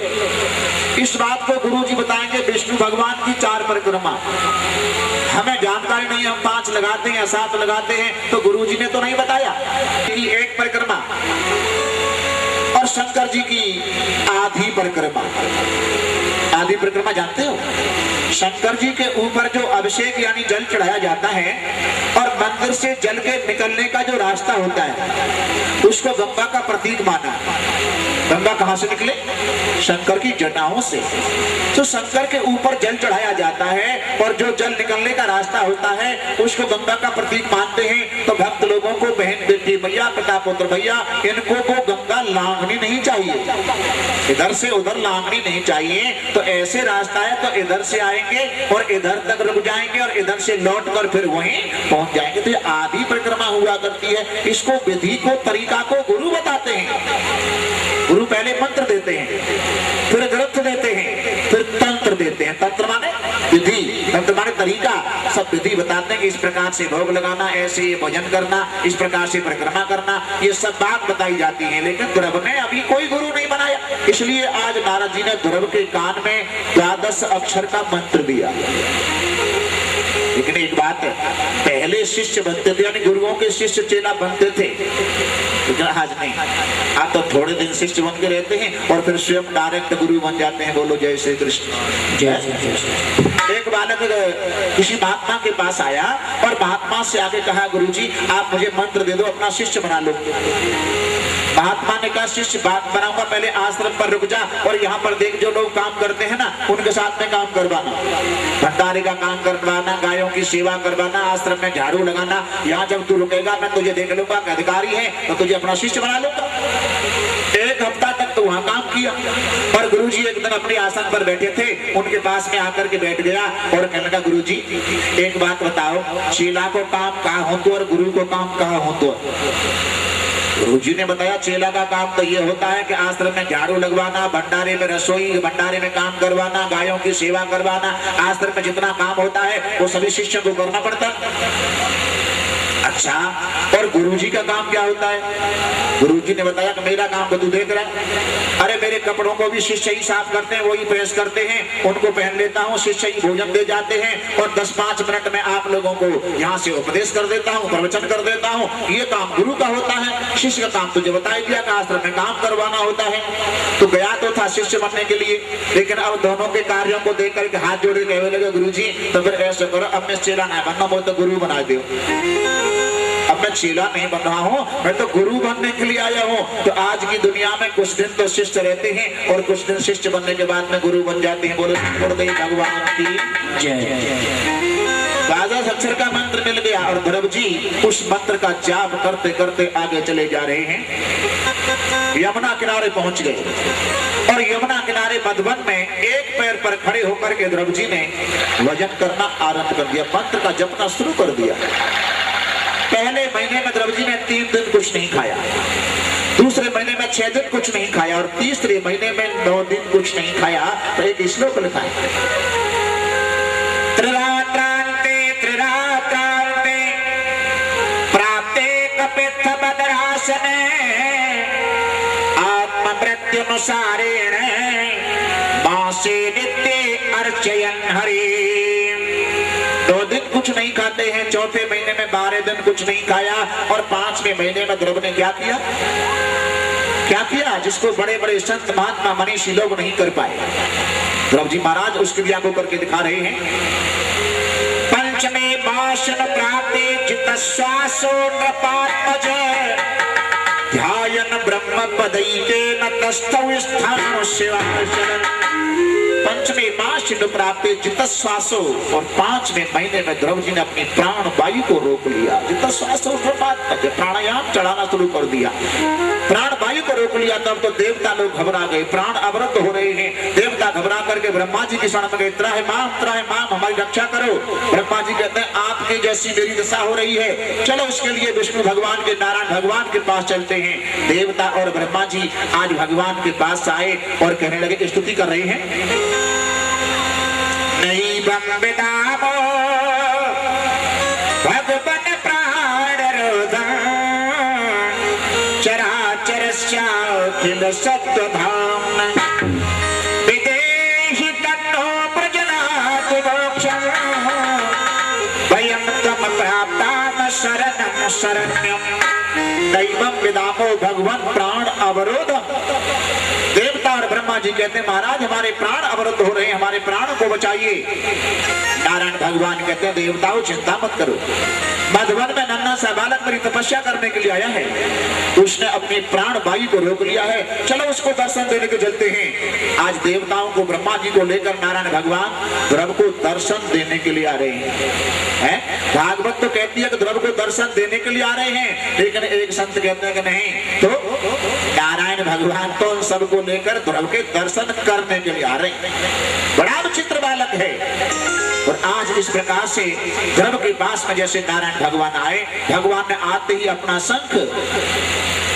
इस बात को गुरु जी बताएंगे विष्णु भगवान की 4 परिक्रमा। हमें जानकारी नहीं, हम 5 लगाते हैं या 7 लगाते हैं, तो गुरुजी ने तो नहीं बताया कि 1 परिक्रमा। और शंकर जी की आधी परिक्रमा। आधी परिक्रमा जानते हो? शंकर जी के ऊपर जो अभिषेक यानी जल चढ़ाया जाता है और मंदिर से जल के निकलने का जो रास्ता होता है उसको गंगा का प्रतीक माना। गंगा कहां से निकले? शंकर की जटाओं से। तो शंकर के ऊपर जल चढ़ाया जाता है और जो जल निकलने का रास्ता होता है उसको गंगा का प्रतीक मानते हैं। तो भक्त लोगों को, बहन बेटी भैया, पिता पुत्र भैया, इनको को गंगा लांघनी नहीं चाहिए, इधर से उधर लांघनी नहीं चाहिए। तो ऐसे रास्ता है तो इधर से आएंगे और इधर तक रुक जाएंगे और इधर से लौट कर फिर वहीं पहुंच जाएंगे। तो ये आधी परिक्रमा हुआ करती है। इसको, विधि को, तरीका को गुरु बताते हैं। गुरु पहले मंत्र देते हैं, फिर ग्रंथ देते हैं, फिर तंत्र देते हैं। तंत्र माने विधि, तंत्र माने तरीका। सब विधि बताते हैं कि इस प्रकार से भोग लगाना, ऐसे भजन करना, इस प्रकार से परिक्रमा करना, ये सब बात बताई जाती है। लेकिन ध्रुव ने अभी कोई गुरु नहीं बनाया, इसलिए आज नारद जी ने ध्रुव के कान में 12 अक्षर का मंत्र दिया। लेकिन एक बात है, पहले शिष्य बनते थे, यानी गुरुओं के शिष्य चेला बनते थे, लेकिन आज नहीं। आज तो थोड़े दिन शिष्य बन के रहते हैं और फिर स्वयं डायरेक्ट गुरु बन जाते हैं। बोलो जय श्री कृष्ण। जय जय जय। एक बालक किसी महात्मा के पास आया और महात्मा से आके कहा, गुरुजी आप मुझे मंत्र दे दो, अपना शिष्य बना लो। महात्मा ने कहा, शिष्य बात बनाऊंगा, पहले आश्रम पर रुक जा और यहाँ पर देख जो लोग काम करते हैं ना उनके साथ में काम करवाना, भंडारे का काम करवाना, गायों की सेवा करवाना, आश्रम में झाड़ू लगाना। यहाँ जब तू रुकेगा मैं तुझे देख लूंगा, अधिकारी है तो तुझे अपना शिष्य बना लूंगा। एक हफ्ता तक तो वहाँ काम किया और गुरुजी एक दिन अपने आसन पर बैठे थे, उनके पास में आकर के बैठ गया और कहने लगा, गुरुजी एक बात बताओ, चेला को काम कहाँ हो तो और गुरु को काम कहाँ हो तो? गुरुजी ने बताया, चेला का काम तो ये होता है कि आश्रम में झाड़ू लगवाना, भंडारे में रसोई, भंडारे में काम करवाना, गायों की सेवा करवाना, आश्रम में जितना काम होता है वो सभी शिष्यों को करना पड़ता है। अच्छा, और गुरुजी का काम क्या होता है? गुरुजी ने बताया कि मेरा काम तो तू देख रहा है, अरे मेरे कपड़ों को भी शिष्य ही साफ करते हैं, वही प्रेस करते हैं, उनको पहन लेता हूँ, शिष्य ही भोजन दे जाते हैं और 10-5 मिनट में आप लोगों को यहाँ से उपदेश कर देता हूँ, प्रवचन कर देता हूँ। ये काम गुरु का होता है। शिष्य का काम तुझे बता दिया कि आश्रम में काम करवाना होता है। तो गया तो था शिष्य बनने के लिए, लेकिन अब दोनों के कार्यों को देख करके हाथ जोड़े कहने लगे, गुरुजी तो फिर ऐसा करो, अब मैं चेला नहीं बनना, वो तो गुरु बना दो। अब मैं चेला नहीं बन रहा हूँ, मैं तो गुरु बनने के लिए आया हूँ। तो आज की दुनिया में कुछ दिन तो शिष्य रहते हैं और कुछ दिन शिष्य बनने के बाद में गुरु बन जाते हैं। बोलो गुरुदेव भगवान की जय। राजा अक्षर का मंत्र मिल गया और ध्रुव जी उस मंत्र का जाप करते करते आगे चले जा रहे हैं। यमुना किनारे पहुंच गए और यमुना किनारे मधुबन में एक पैर पर खड़े होकर के ध्रुव जी ने वजन करना आरंभ कर दिया, मंत्र का जपना शुरू कर दिया। पहले महीने में ध्रुव जी ने 3 दिन कुछ नहीं खाया, दूसरे महीने में 6 दिन कुछ नहीं खाया और तीसरे महीने में 9 दिन कुछ नहीं खाया। तो एक श्लोक लिखा है, त्रिरात्रांते त्रिरात्रांते प्राप्ते कपित्थ बदरासने आत्ममृत्युनुसारेण मासे नित्ये अर्चयन् हरि। 2 दिन कुछ नहीं खाते हैं, चौथे महीने में 12 दिन कुछ नहीं खाया और 5वें महीने में ध्रुव ने क्या किया? क्या किया जिसको बड़े बड़े संत महात्मा मनीषी लोग नहीं कर पाए। ध्रुव जी महाराज उस क्रिया को करके दिखा रहे हैं। पंचमे भाषण प्राप्ते चित्तश्वासो नृपात्मज ध्यायन् ब्रह्म पदैकेन तस्थौ स्थानो शिवाशरण। पंचमे मास प्राप्त जितश्वासो और 5वें महीने में ध्रुव जी ने अपनी प्राण वायु को रोक लिया। जितश्वासो प्राणायाम चढ़ाना शुरू कर दिया, प्राण वायु को रोक लिया। तब तो देवता लोग घबरा गए, प्राण अवरुद्ध हो रहे हैं। देवता घबरा करके ब्रह्मा जी की शरण में गए, त्राहि माम हमारी रक्षा करो। ब्रह्मा जी कहते हैं आपकी जैसी मेरी दशा हो रही है, चलो उसके लिए विष्णु भगवान के, नारायण भगवान के पास चलते हैं। देवता और ब्रह्मा जी आज भगवान के पास आए और कहने लगे, स्तुति कर रहे हैं, नैवं विदामो भगवन् प्राणरोधं चराचरस्याखिल सत्त्वधाम्ना विदेहि तन्नो प्रजनाति मोक्षं वयं त्वं प्राप्ताम शरणं शरण्यं। दैवं विदामो भगवन् प्राण अवरोधम्। देवता और ब्रह्मा जी कहते हैं महाराज हमारे प्राण अवरुद्ध हो रहे हैं, हमारे प्राणों को बचाइए। नारायण भगवान कहते हैं देवताओं चिंता मत करो, मधुबन में नन्हा सा बालक मेरी तपस्या करने के लिए आया है, उसने अपनी प्राण वायु को रोक लिया है, चलो उसको दर्शन देने के चलते हैं। आज देवताओं को, ब्रह्मा जी को लेकर नारायण भगवान ध्रुव को दर्शन देने के लिए आ रहे हैं। भागवत तो कहती है कि ध्रुव को दर्शन देने के लिए आ रहे हैं, लेकिन एक संत कहते हैं कि नहीं, तो नारायण भगवान तो उन सबको लेकर ध्रुव के दर्शन करने के लिए आ रहे हैं। बड़ा विचित्र बालक है। और आज इस प्रकार से ध्रुव के पास में जैसे नारायण भगवान आए, भगवान ने आते ही अपना शंख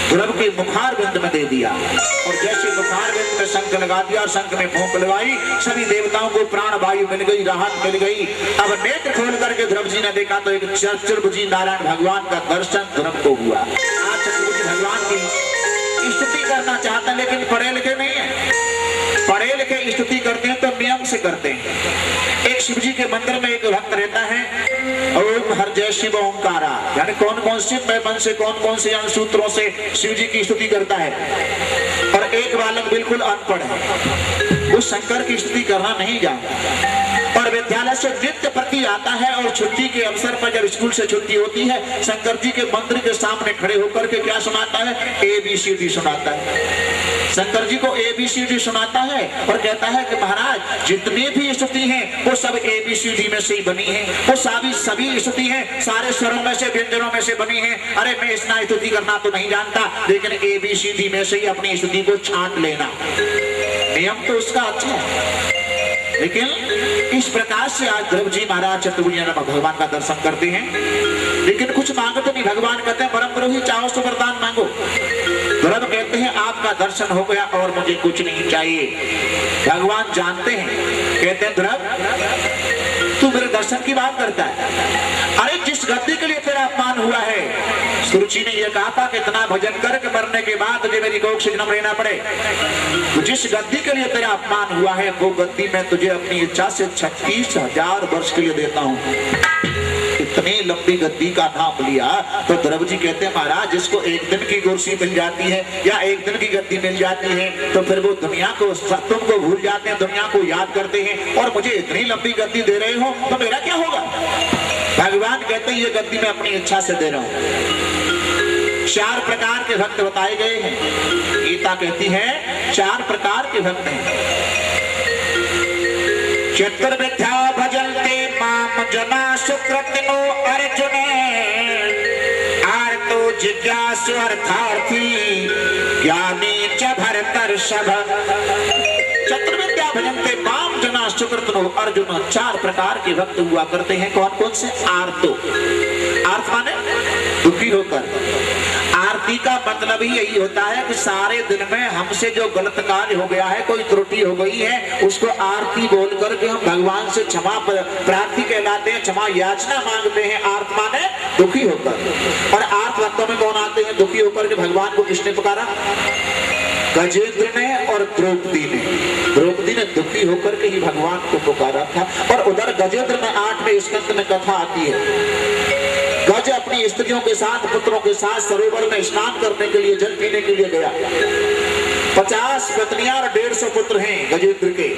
ध्रुव के मुखार बिंद में दे दिया और जैसे मुखार बिंद में शंख लगा दिया और शंख में फूंक लगाई, सभी देवताओं को प्राण वायु मिल गई, राहत मिल गई। अब नेत्र खोल करके ध्रुव जी ने देखा तो एक चतुर्भुजी नारायण भगवान का दर्शन ध्रुव को हुआ। आज चतुर्भुजी भगवान की स्तुति करना चाहते हैं, लेकिन पढ़े लिखे नहीं है। पढ़े लिखे स्तुति करते हैं तो नियम से करते हैं। एक शिव जी के मंदिर में एक भक्त रहता है, ओम हर जय शिव ओंकारा, यानी कौन कौन से मन से, कौन कौन से सूत्रों से शिव जी की स्तुति करता है। और एक बालक बिल्कुल अनपढ़ है, वो शंकर की स्तुति करना नहीं जानता। और विद्यालय से नित्य प्रति आता है और छुट्टी के अवसर पर जब स्कूल से छुट्टी होती है शंकर जी के मंदिर के सामने खड़े होकर के क्या सुनाता है? ABCD सुनाता है। शंकर जी को ABCD सुनाता है और कहता है कि महाराज जितनी भी स्तुति हैं वो सब ABCD में से ही बनी है, वो सभी स्तुति हैं सारे स्वरों में से व्यंजनों में से बनी है। अरे मैं इतना स्तुति करना तो नहीं जानता, लेकिन ABCD में से ही अपनी स्तुति को छांट लेना नियम तो उसका अच्छा है। लेकिन इस प्रकार से आज ध्रुव जी महाराज चतुर्भुज भगवान का दर्शन करते हैं, लेकिन कुछ मांगते नहीं। भगवान कहते हैं परम द्रोही चाहो तो वरदान मांगो। ध्रुव कहते हैं आपका दर्शन हो गया और मुझे कुछ नहीं चाहिए। भगवान जानते हैं, कहते हैं ध्रुव तू मेरे दर्शन की बात करता है। अरे जिस गद्दी के लिए तेरा अपमान हुआ है, सुरुचि ने यह कहा था कि इतना भजन करके मरने के बाद तुझे मेरी कोख से जन्म लेना पड़े। तो जिस गद्दी के लिए तेरा अपमान हुआ है वो गद्दी मैं तुझे अपनी इच्छा से 36,000 वर्ष के लिए देता हूँ। इतनी लंबी गद्दी का नाम लिया तो ध्रुव जी कहते हैं महाराज जिसको एक दिन की कुर्सी मिल जाती है या एक दिन की गद्दी मिल जाती है तो फिर वो दुनिया को तुमको भूल जाते हैं, दुनिया को याद करते हैं, और मुझे इतनी लंबी गद्दी दे रहे हो तो मेरा क्या होगा? भगवान कहते हैं ये गद्दी मैं अपनी इच्छा से दे रहा हूँ। 4 प्रकार के भक्त बताए गए हैं। गीता कहती है 4 प्रकार के भक्त हैं। चतुर्विधा भजन्ते माम जना सुकृतिनो अर्जुन आर्तो जिज्ञासु अर्थार्थी ज्ञानी च भरतर्षभ। चतुर्विद्या भजन्ते माम जना सुकृतिनो अर्जुन। 4 प्रकार के भक्त हुआ करते हैं। कौन कौन से? आर्तो, अर्थ माने दुखी होकर। आरती का मतलब ही यही होता है कि सारे दिन में हमसे जो गलत कार्य हो गया है, कोई त्रुटि हो गई है, उसको आरती बोल करके हम भगवान से क्षमा प्रार्थी कहलाते हैं, क्षमा याचना मांगते हैं। आर्त माने दुखी होकर। और आर्त भक्तों में कौन आते हैं दुखी होकर के? भगवान को किसने पुकारा? गजेंद्र ने और द्रौपदी ने। द्रौपदी ने दुखी होकर के ही भगवान को पुकारा था। और उधर गजेंद्र में 8वें स्कंद में कथा आती है। गज अपनी स्त्रियों के साथ पुत्रों के साथ सरोवर में स्नान करने के लिए, जल पीने के लिए गया। 50 पत्नियां और 150 पुत्र हैं गजेंद्र के,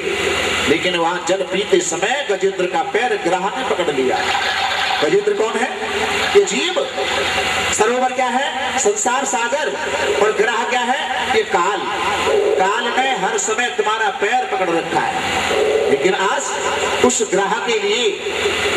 लेकिन वहां जल पीते समय गजेंद्र का पैर ग्राह ने पकड़ लिया। गजेंद्र कौन है? ये जीव। सरोवर क्या है? संसार सागर। और ग्राह क्या है? ये काल। काल ने हर समय तुम्हारा पैर पकड़ रखा है। लेकिन आज उस ग्राह के लिए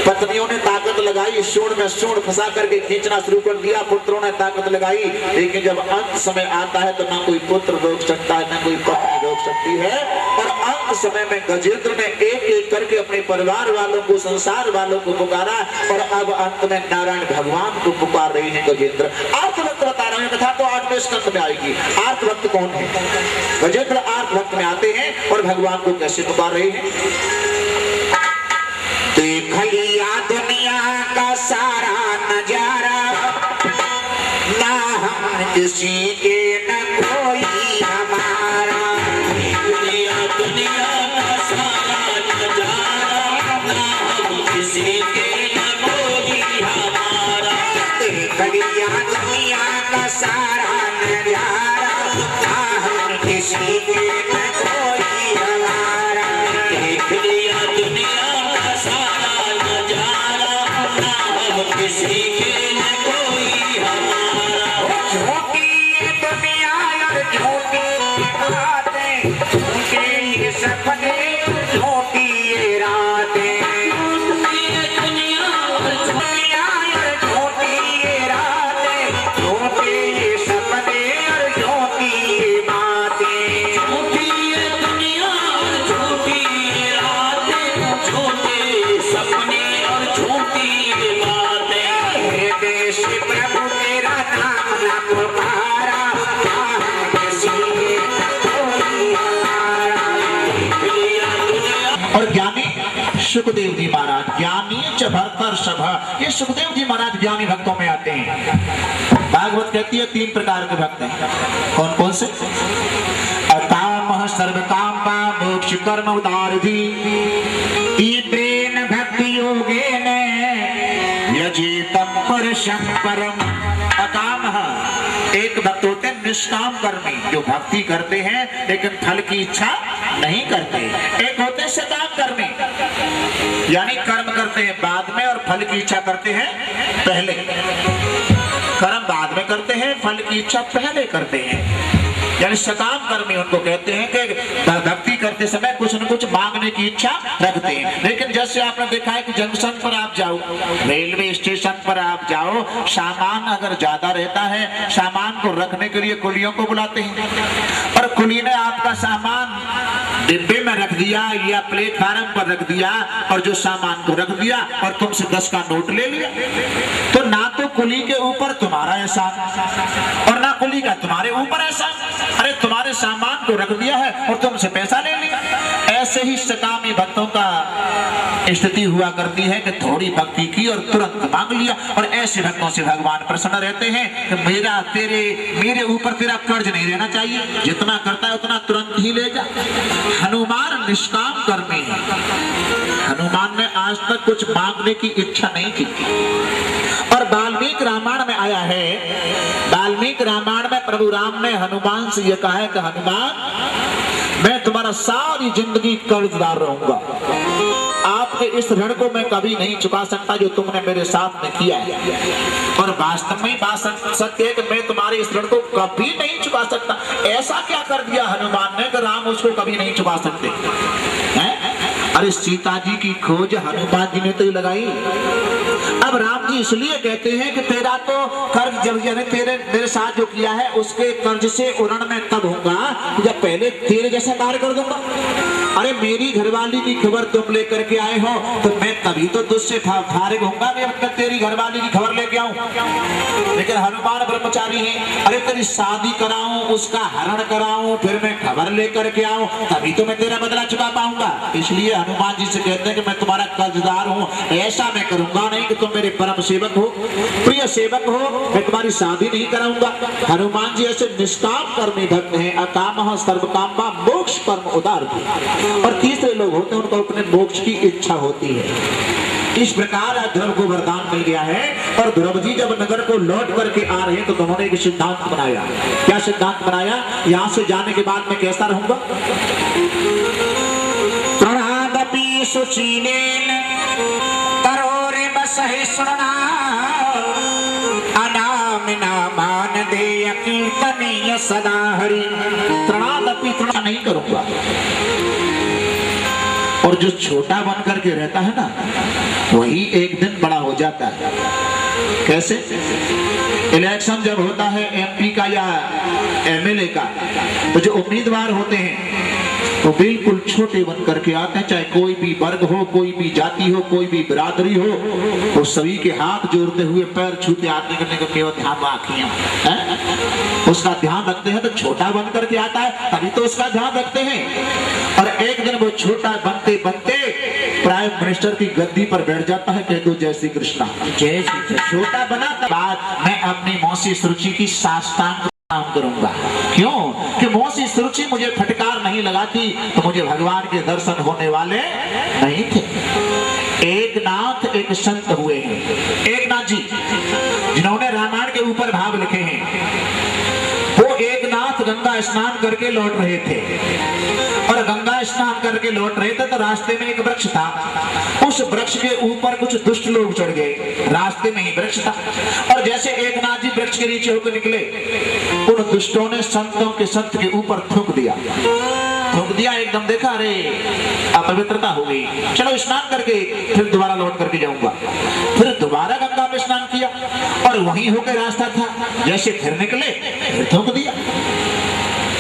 पत्नियों ने ताकत लगाई, सूंड में सूंड फंसा करके खींचना शुरू कर दिया। पुत्रों ने ताकत लगाई, लेकिन जब अंत समय आता है तो ना कोई पुत्र रोक सकता है, ना कोई पत्नी रोक सकती है। और अंत समय में गजेंद्र ने एक एक करके अपने परिवार वालों को, संसार वालों को पुकारा। और अब अंत में नारायण भगवान को पुकार रहे हैं गजेंद्र। आर्त भक्त बता रहे हैं, कथा तो 8वें स्कंद में आएगी। आर्त भक्त कौन है? गजेंद्र आर्त भक्त में आते हैं और भगवान को कैसे पुकार रहे हैं? देख लिया दुनिया का सारा नजारा, ना हम किसी के न कोई हमारा। देख लिया दुनिया का सारा नजारा, ना हम किसी के न कोई हमारा। देख लिया दुनिया का सारा नजारा, ना हम किसी के न कोई हमारा। देख लिया दुनिया का सारा नजारा, ना हम किसी के न कोई हमारा। झूठी ये दुनिया और झूठी ये बातें, झूठे ये सपने, झूठी ये रातें। झूठी ये दुनिया और झूठी ये रातें, झूठे ये सपने और झूठी ये बातें। झूठी ये दुनिया और झूठी ये रातें, झूठे ये सपने और झूठी ये बातें। हे देश प्रभु तेरा नाम न पुकारा, ना हम किसी के न कोई हमारा। देख लिया दुनिया। और ज्ञानी सुखदेव जी महाराज, ज्ञानी च भरतर्षभ। ये सुखदेव जी महाराज ज्ञानी भक्तों में आते हैं। भागवत कहती है 3 प्रकार के भक्त हैं। कौन कौन से? अकामः सर्वकामा मोक्ष कर्म उदारधी, तीव्रेण भक्ति योगेन यजेतं पुरुषं परम्। अकामः एक भक्त होते हैं निष्काम कर्मी, जो भक्ति करते हैं लेकिन फल की इच्छा नहीं करते। एक होते हैं सकाम कर्मी, यानी कर्म करते हैं बाद में और फल की इच्छा करते हैं पहले। कर्म बाद में करते हैं, फल की इच्छा पहले करते हैं। यानी सकाम कर्मी उनको कहते हैं कि भक्ति करते समय कुछ न कुछ मांगने की इच्छा रखते हैं। लेकिन जैसे आपने देखा है कि जंक्शन पर आप जाओ, रेलवे स्टेशन पर आप जाओ, सामान अगर ज्यादा रहता है, सामान को रखने के लिए कुलियों को बुलाते हैं, और कुली ने आपका सामान डिब्बे में रख दिया या प्लेटफार्म पर रख दिया और जो सामान को रख दिया और तुमसे 10 का नोट ले लिया, तो ना तो कुली के ऊपर तुम्हारा एहसान और ना कुली का तुम्हारे ऊपर एहसान। अरे तुम्हारे सामान को रख दिया है और तुमसे पैसा ले लिया। ऐसे ही सकामी भक्तों का स्थिति हुआ करती है कि थोड़ी भक्ति की और तुरंत मांग लिया। और ऐसे भक्तों से भगवान प्रसन्न रहते हैं कि मेरे ऊपर तेरा कर्ज नहीं रहना चाहिए, जितना करता है उतना तुरंत ही ले जा। हनुमान निष्काम कर्मी है, हनुमान ने आज तक कुछ मांगने की इच्छा नहीं की। और वाल्मीकि रामायण में आया है, वाल्मीकि रामायण में प्रभु राम ने हनुमान से यह कहा है कि हनुमान, मैं तुम्हारा सारी जिंदगी कर्जदार रहूंगा, आपके इस ऋण को मैं कभी नहीं चुका सकता जो तुमने मेरे साथ में किया है। और वास्तव में बात सत्य है कि मैं तुम्हारे इस ऋण को कभी नहीं चुका सकता। ऐसा क्या कर दिया हनुमान ने कि राम उसको कभी नहीं चुका सकते हैं? अरे सीता जी की खोज हनुमान जी ने तो ही लगाई। अब राम जी इसलिए कहते हैं कि तेरा तो कर्ज जब तेरे मेरे साथ जो किया है उसके कर्ज से उरण में तब होगा जब पहले तेरे जैसा कार्य कर दूंगा। अरे मेरी घरवाली की खबर तुम लेकर के आए हो तो मैं तभी तो तुझसे फारिग होऊंगा मैं तेरी घरवाली की खबर लेके आऊं। लेकिन हनुमान ब्रह्मचारी है, अरे तेरी शादी कराऊं, उसका हरण कराऊं, फिर मैं खबर लेकर के आऊं, तभी तो मैं तेरा बदला चुका पाऊंगा। इसलिए हनुमान जी से कहते हैं कि मैं तुम्हारा कर्जदार हूं, ऐसा मैं करूंगा नहीं कि तुम मेरे परम सेवक हो, प्रिय सेवक हो, मैं तुम्हारी शादी नहीं कराऊंगा। हनुमान जी ऐसे निष्काम कर्मी भक्त हैं, अकामः सर्वकामा मोक्ष परम उदार। और तीसरे लोग होते हैं उनको अपने मोक्ष की इच्छा होती है। इस प्रकार ध्रुव को वरदान मिल गया है। और ध्रुव जी जब नगर को लौट करके आ रहे हैं तो उन्होंने एक सिद्धांत बनाया। क्या सिद्धांत बनाया? यहाँ से जाने के बाद मैं कैसा रहूंगा? प्रणादपि सुशीलेन करोरे बसहि सुरना अनामिना मान देय कीर्तनीय सदा हरि। प्रणादपि तृणा नहीं करूंगा। और जो छोटा बन करके रहता है ना वही एक दिन बड़ा हो जाता है। कैसे? इलेक्शन जब होता है एमपी का या एमएलए का, तो जो उम्मीदवार होते हैं वो बिल्कुल छोटे बन करके आते हैं, चाहे कोई भी वर्ग हो, कोई भी जाति हो, कोई भी बिरादरी हो, वो सभी के हाथ जोड़ते हुए पैर छूते आदमी करने को केवल ध्यान रखिए, उसका ध्यान रखते हैं। तो छोटा बन करके आता है तभी तो उसका ध्यान रखते हैं। और एक दिन वो छोटा बनते बनते प्राइम मिनिस्टर की गद्दी पर बैठ जाता है। कह दो जय श्री कृष्णा। जय श्री। छोटा बना बाद मैं अपनी मौसी सुरुचि की साष्टांग काम करूंगा। क्यों? कि मौसी सुरुचि मुझे फटकार नहीं लगाती तो मुझे भगवान के दर्शन होने वाले नहीं थे। एक नाथ एक संत हुए हैं, एक नाथ जी, जिन्होंने रामायण के ऊपर भाव लिखे हैं। वो एक नाथ गंगा स्नान करके लौट रहे थे और गंगा स्नान करके लौट रहे थे तो रास्ते में एक वृक्ष था। उस वृक्ष के ऊपर कुछ दुष्ट लोग चढ़ गए, रास्ते में ही वृक्ष था। और जैसे एक नाथ जी वृक्ष के नीचे होकर निकले, उन दुष्टों ने संत के ऊपर थूक दिया। एकदम देखा, अरे अपवित्रता हो गई, चलो स्नान करके फिर दोबारा लौट करके जाऊंगा। फिर दोबारा गंगा में स्नान किया और वहीं होकर रास्ता था, जैसे फिर निकले फिर थूक दिया।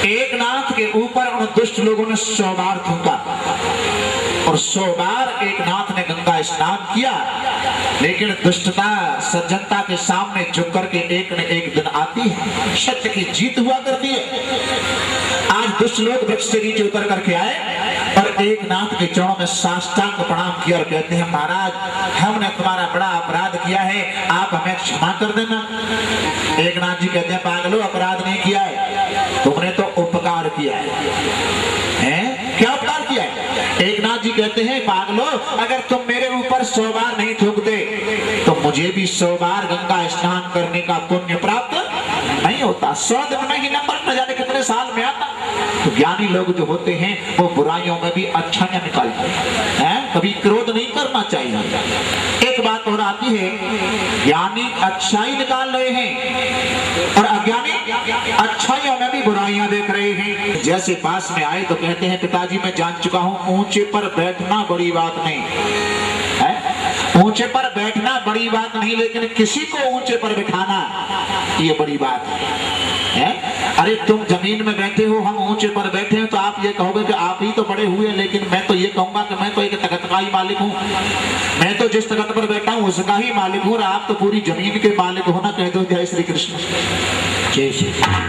एक नाथ के ऊपर उन दुष्ट लोगों ने 100 बार थूका और 100 बार एक नाथ ने गंगा स्नान किया। लेकिन दुष्टता सज्जनता के सामने झुक करके एक न एक दिन आती है, सत्य की जीत हुआ करती है। आज दुष्ट लोग वृक्ष से नीचे उतर करके आए और एक नाथ के चरणों में साष्टांग प्रणाम किया और कहते हैं, महाराज हमने तुम्हारा बड़ा अपराध किया है, आप हमें क्षमा कर देना। एक नाथ जी कहते हैं, पागलो अपराध नहीं किया है, तुमने तो उपकार किया है। क्या उपकार किया है? एक नाथ जी कहते हैं, पागलो अगर तुम मेरे ऊपर 100 बार नहीं थूकते तो मुझे भी 100 बार गंगा स्नान करने का पुण्य प्राप्त नहीं होता। 100 दिन में ही नंबर न जाने कितने साल में आता। तो ज्ञानी लोग जो होते हैं वो बुराइयों में भी अच्छाइयां निकालते हैं, कभी क्रोध नहीं करना चाहिए। एक बात और आती है, ज्ञानी अच्छाई निकाल रहे हैं और अज्ञानी अच्छाइयों में भी बुराइयां देख रहे हैं। जैसे पास में आए तो कहते हैं पिताजी मैं जान चुका हूं ऊंचे पर बैठना बड़ी बात नहीं है, ऊंचे पर बैठना बड़ी बात नहीं, लेकिन किसी को ऊंचे पर बिठाना ये बड़ी बात है। अरे तुम जमीन में बैठे हो, हम ऊंचे पर बैठे हैं, तो आप ये कहोगे कि आप ही तो बड़े हुए, लेकिन मैं तो ये कहूंगा कि मैं तो एक तख्त का ही मालिक हूँ, मैं तो जिस तख्त पर बैठा हूँ उसका ही मालिक हूँ, और आप तो पूरी जमीन के मालिक हो ना। कह दो जय श्री कृष्ण।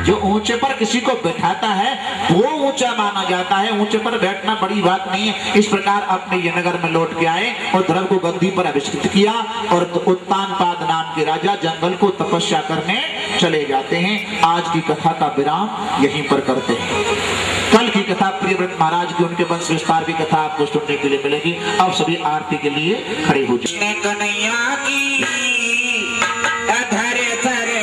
जो ऊंचे पर किसी को बैठाता है वो ऊंचा माना जाता है, ऊंचे पर बैठना बड़ी बात नहीं है। इस प्रकार अपने ये नगर में लौट के आए और धर्म को गद्दी पर आविष्कृत किया और उत्तानपाद नाम के राजा जंगल को तपस्या करने चले जाते हैं। आज की कथा का विराम यहीं पर करते हैं। कल की कथा प्रियव्रत महाराज की, उनके वंश विस्तार की कथा आपको सुनने के लिए मिलेगी। अब सभी आरती के लिए खड़े हो जाए। कन्हैया की धरे धरे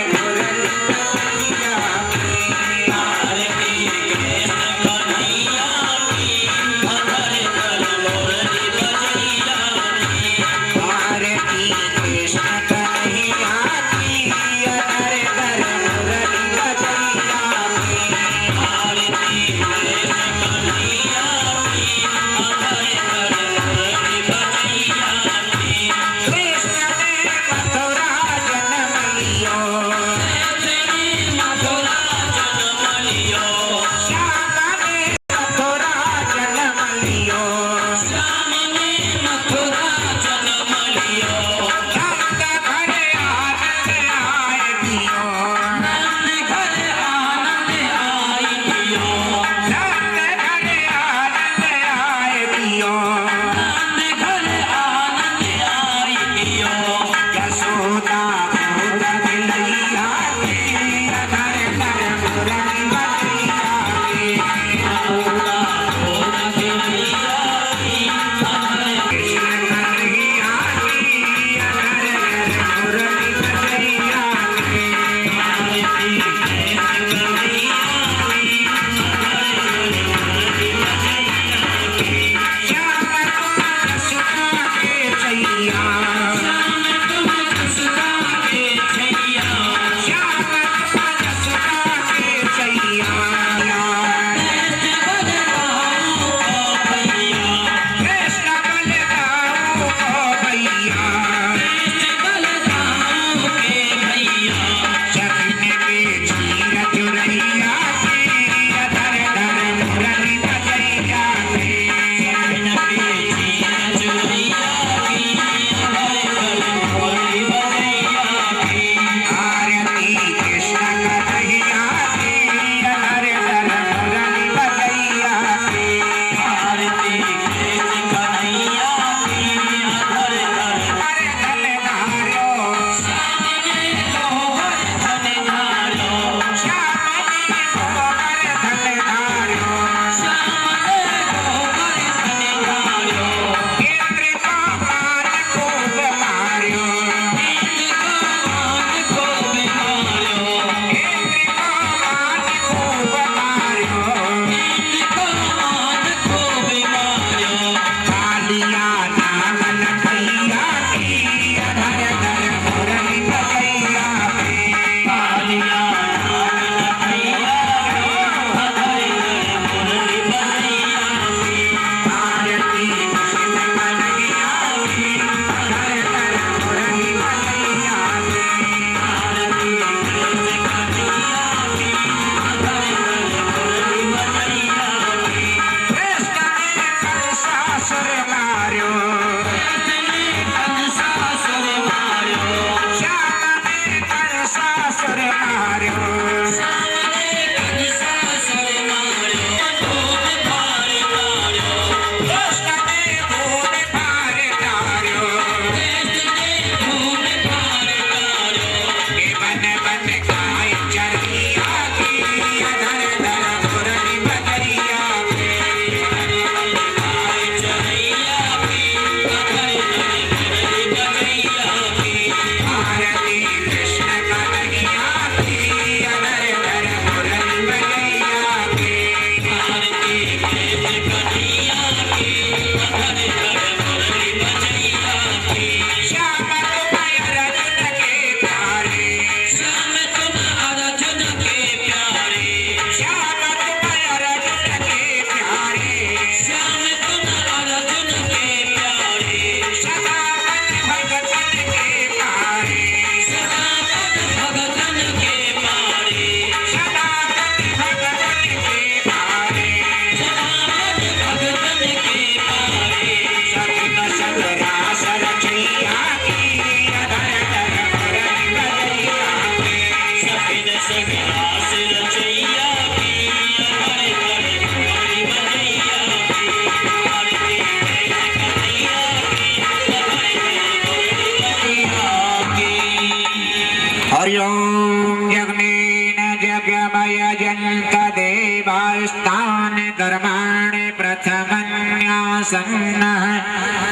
हरि ओम जगमेन जगमय जन्त देवास्तान कर्माणि प्रथमन्यासन्नः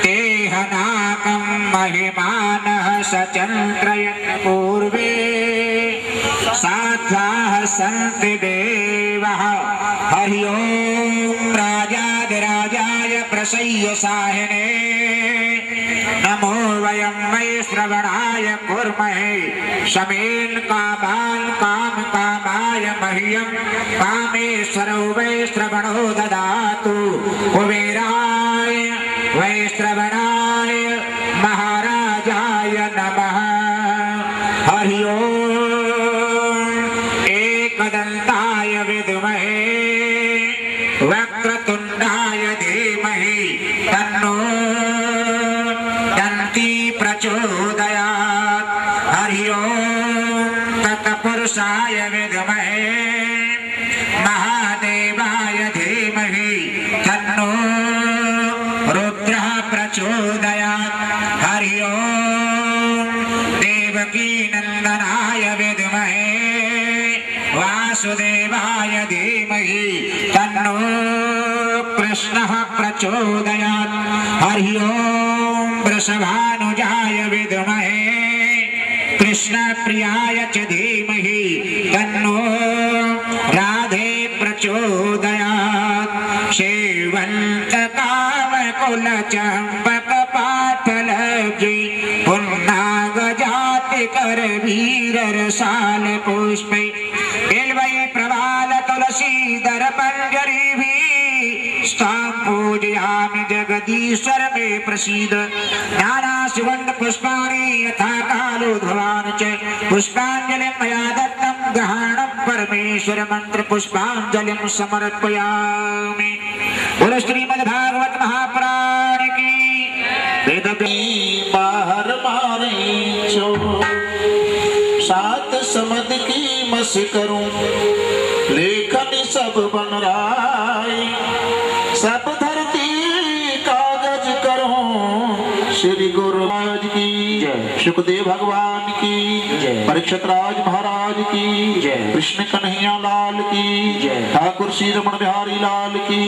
तेह नाकं महिमानः सचन्द्रयन् पूर्वे साध्वाः सन्ति देवः हरि ओम राजाधिराजाय प्रसह्य साहिने नमो वयं वै श्रवणाय कुर्महे शमेन कामान् काम कामाय मह्यं कामेश्वरो वै श्रवणो ददातु कुबेराय वै श्रवणाय महाराजाय नमः हरि ओम एकदन्ताय विद्महे वक्रतुण्डाय धीमहि तन्नो दन्ती प्रचोदयात् हरि ओम तत्पुरुषाय विद्महे महादेवाय धीमहि तन्नो रुद्रः प्रचोदयात् हरि ओम देवकी नंदनाय विद्महे वासुदेवाय धीमहि तन्नो कृष्णः प्रचोदयात् हरि ओम वृषभानुजाय विद्महे कृष्णप्रियाय च धीमहि तन्नो राधे प्रचोदयात् सेवन्तकामकुलचम्पकपाटलब्धि पुन्नागजातिकर वीररसाल पुष्पै बिल्वै प्रवाल तुलसीदर पंजरीभिः स्थां पूजयामि जगदीश्वर मे प्रसीद नाना सुगन्ध पुष्पाणि यथा कालोद्भवानि च पुष्पाञ्जलिं मया दत्तं ग्रहणं परमेश्वर मंत्र पुष्पाञ्जलिं समर्पयामि। बोलो श्रीमद्भागवत महापुराण की वेद बाहर मारे छो सात समद की मस करूं लेखन सब बन राय सब धरती कागज करूं श्री गुरु महाराज की जय सुखदेव भगवान की जय परीक्षित राज महाराज की जय कृष्ण कन्हैया लाल की जय ठाकुर श्री रमण बिहारी लाल की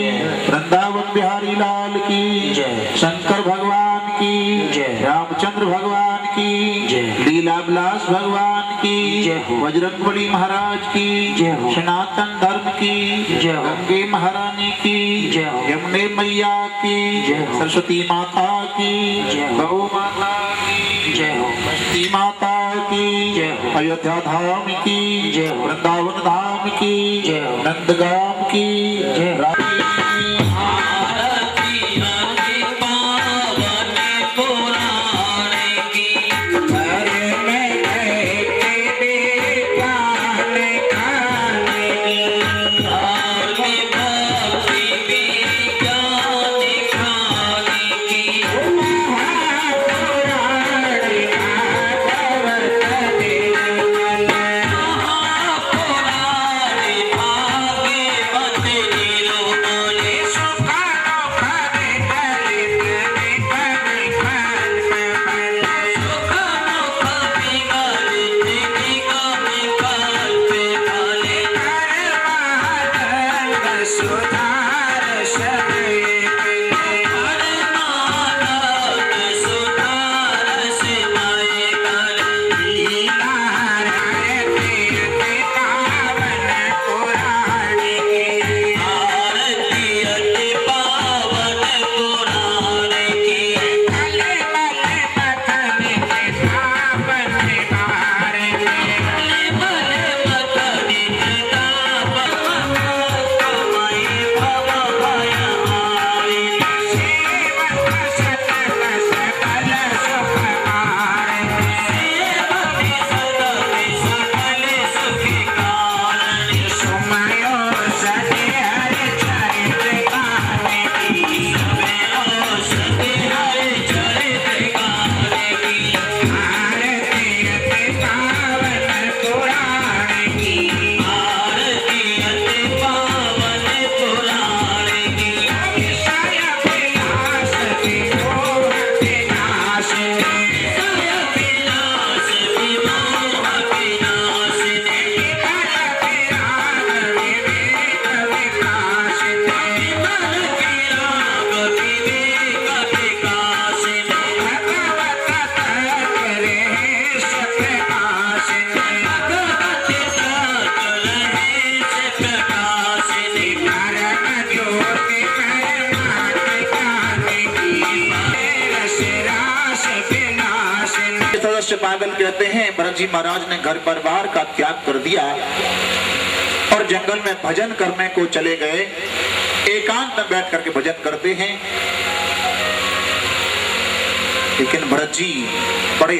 वृंदावन बिहारी लाल की जय शंकर भगवान की जय रामचंद्र भगवान की जय लीला विलास भगवान की जय बजरंगबली महाराज की जय सनातन धर्म की जय गंगे महारानी की जय यमुने मैया की जय सरस्वती माता की जय गौ माता की जय बस्ती माता की जय अयोध्या धाम की जय वृंदावन धाम की जय नंदगाम की जय सदस्य पागल कहते हैं भरत जी महाराज ने घर परिवार का त्याग कर दिया और जंगल में भजन करने को चले गए। एकांत में बैठ करके भजन करते हैं, लेकिन भरत जी बड़े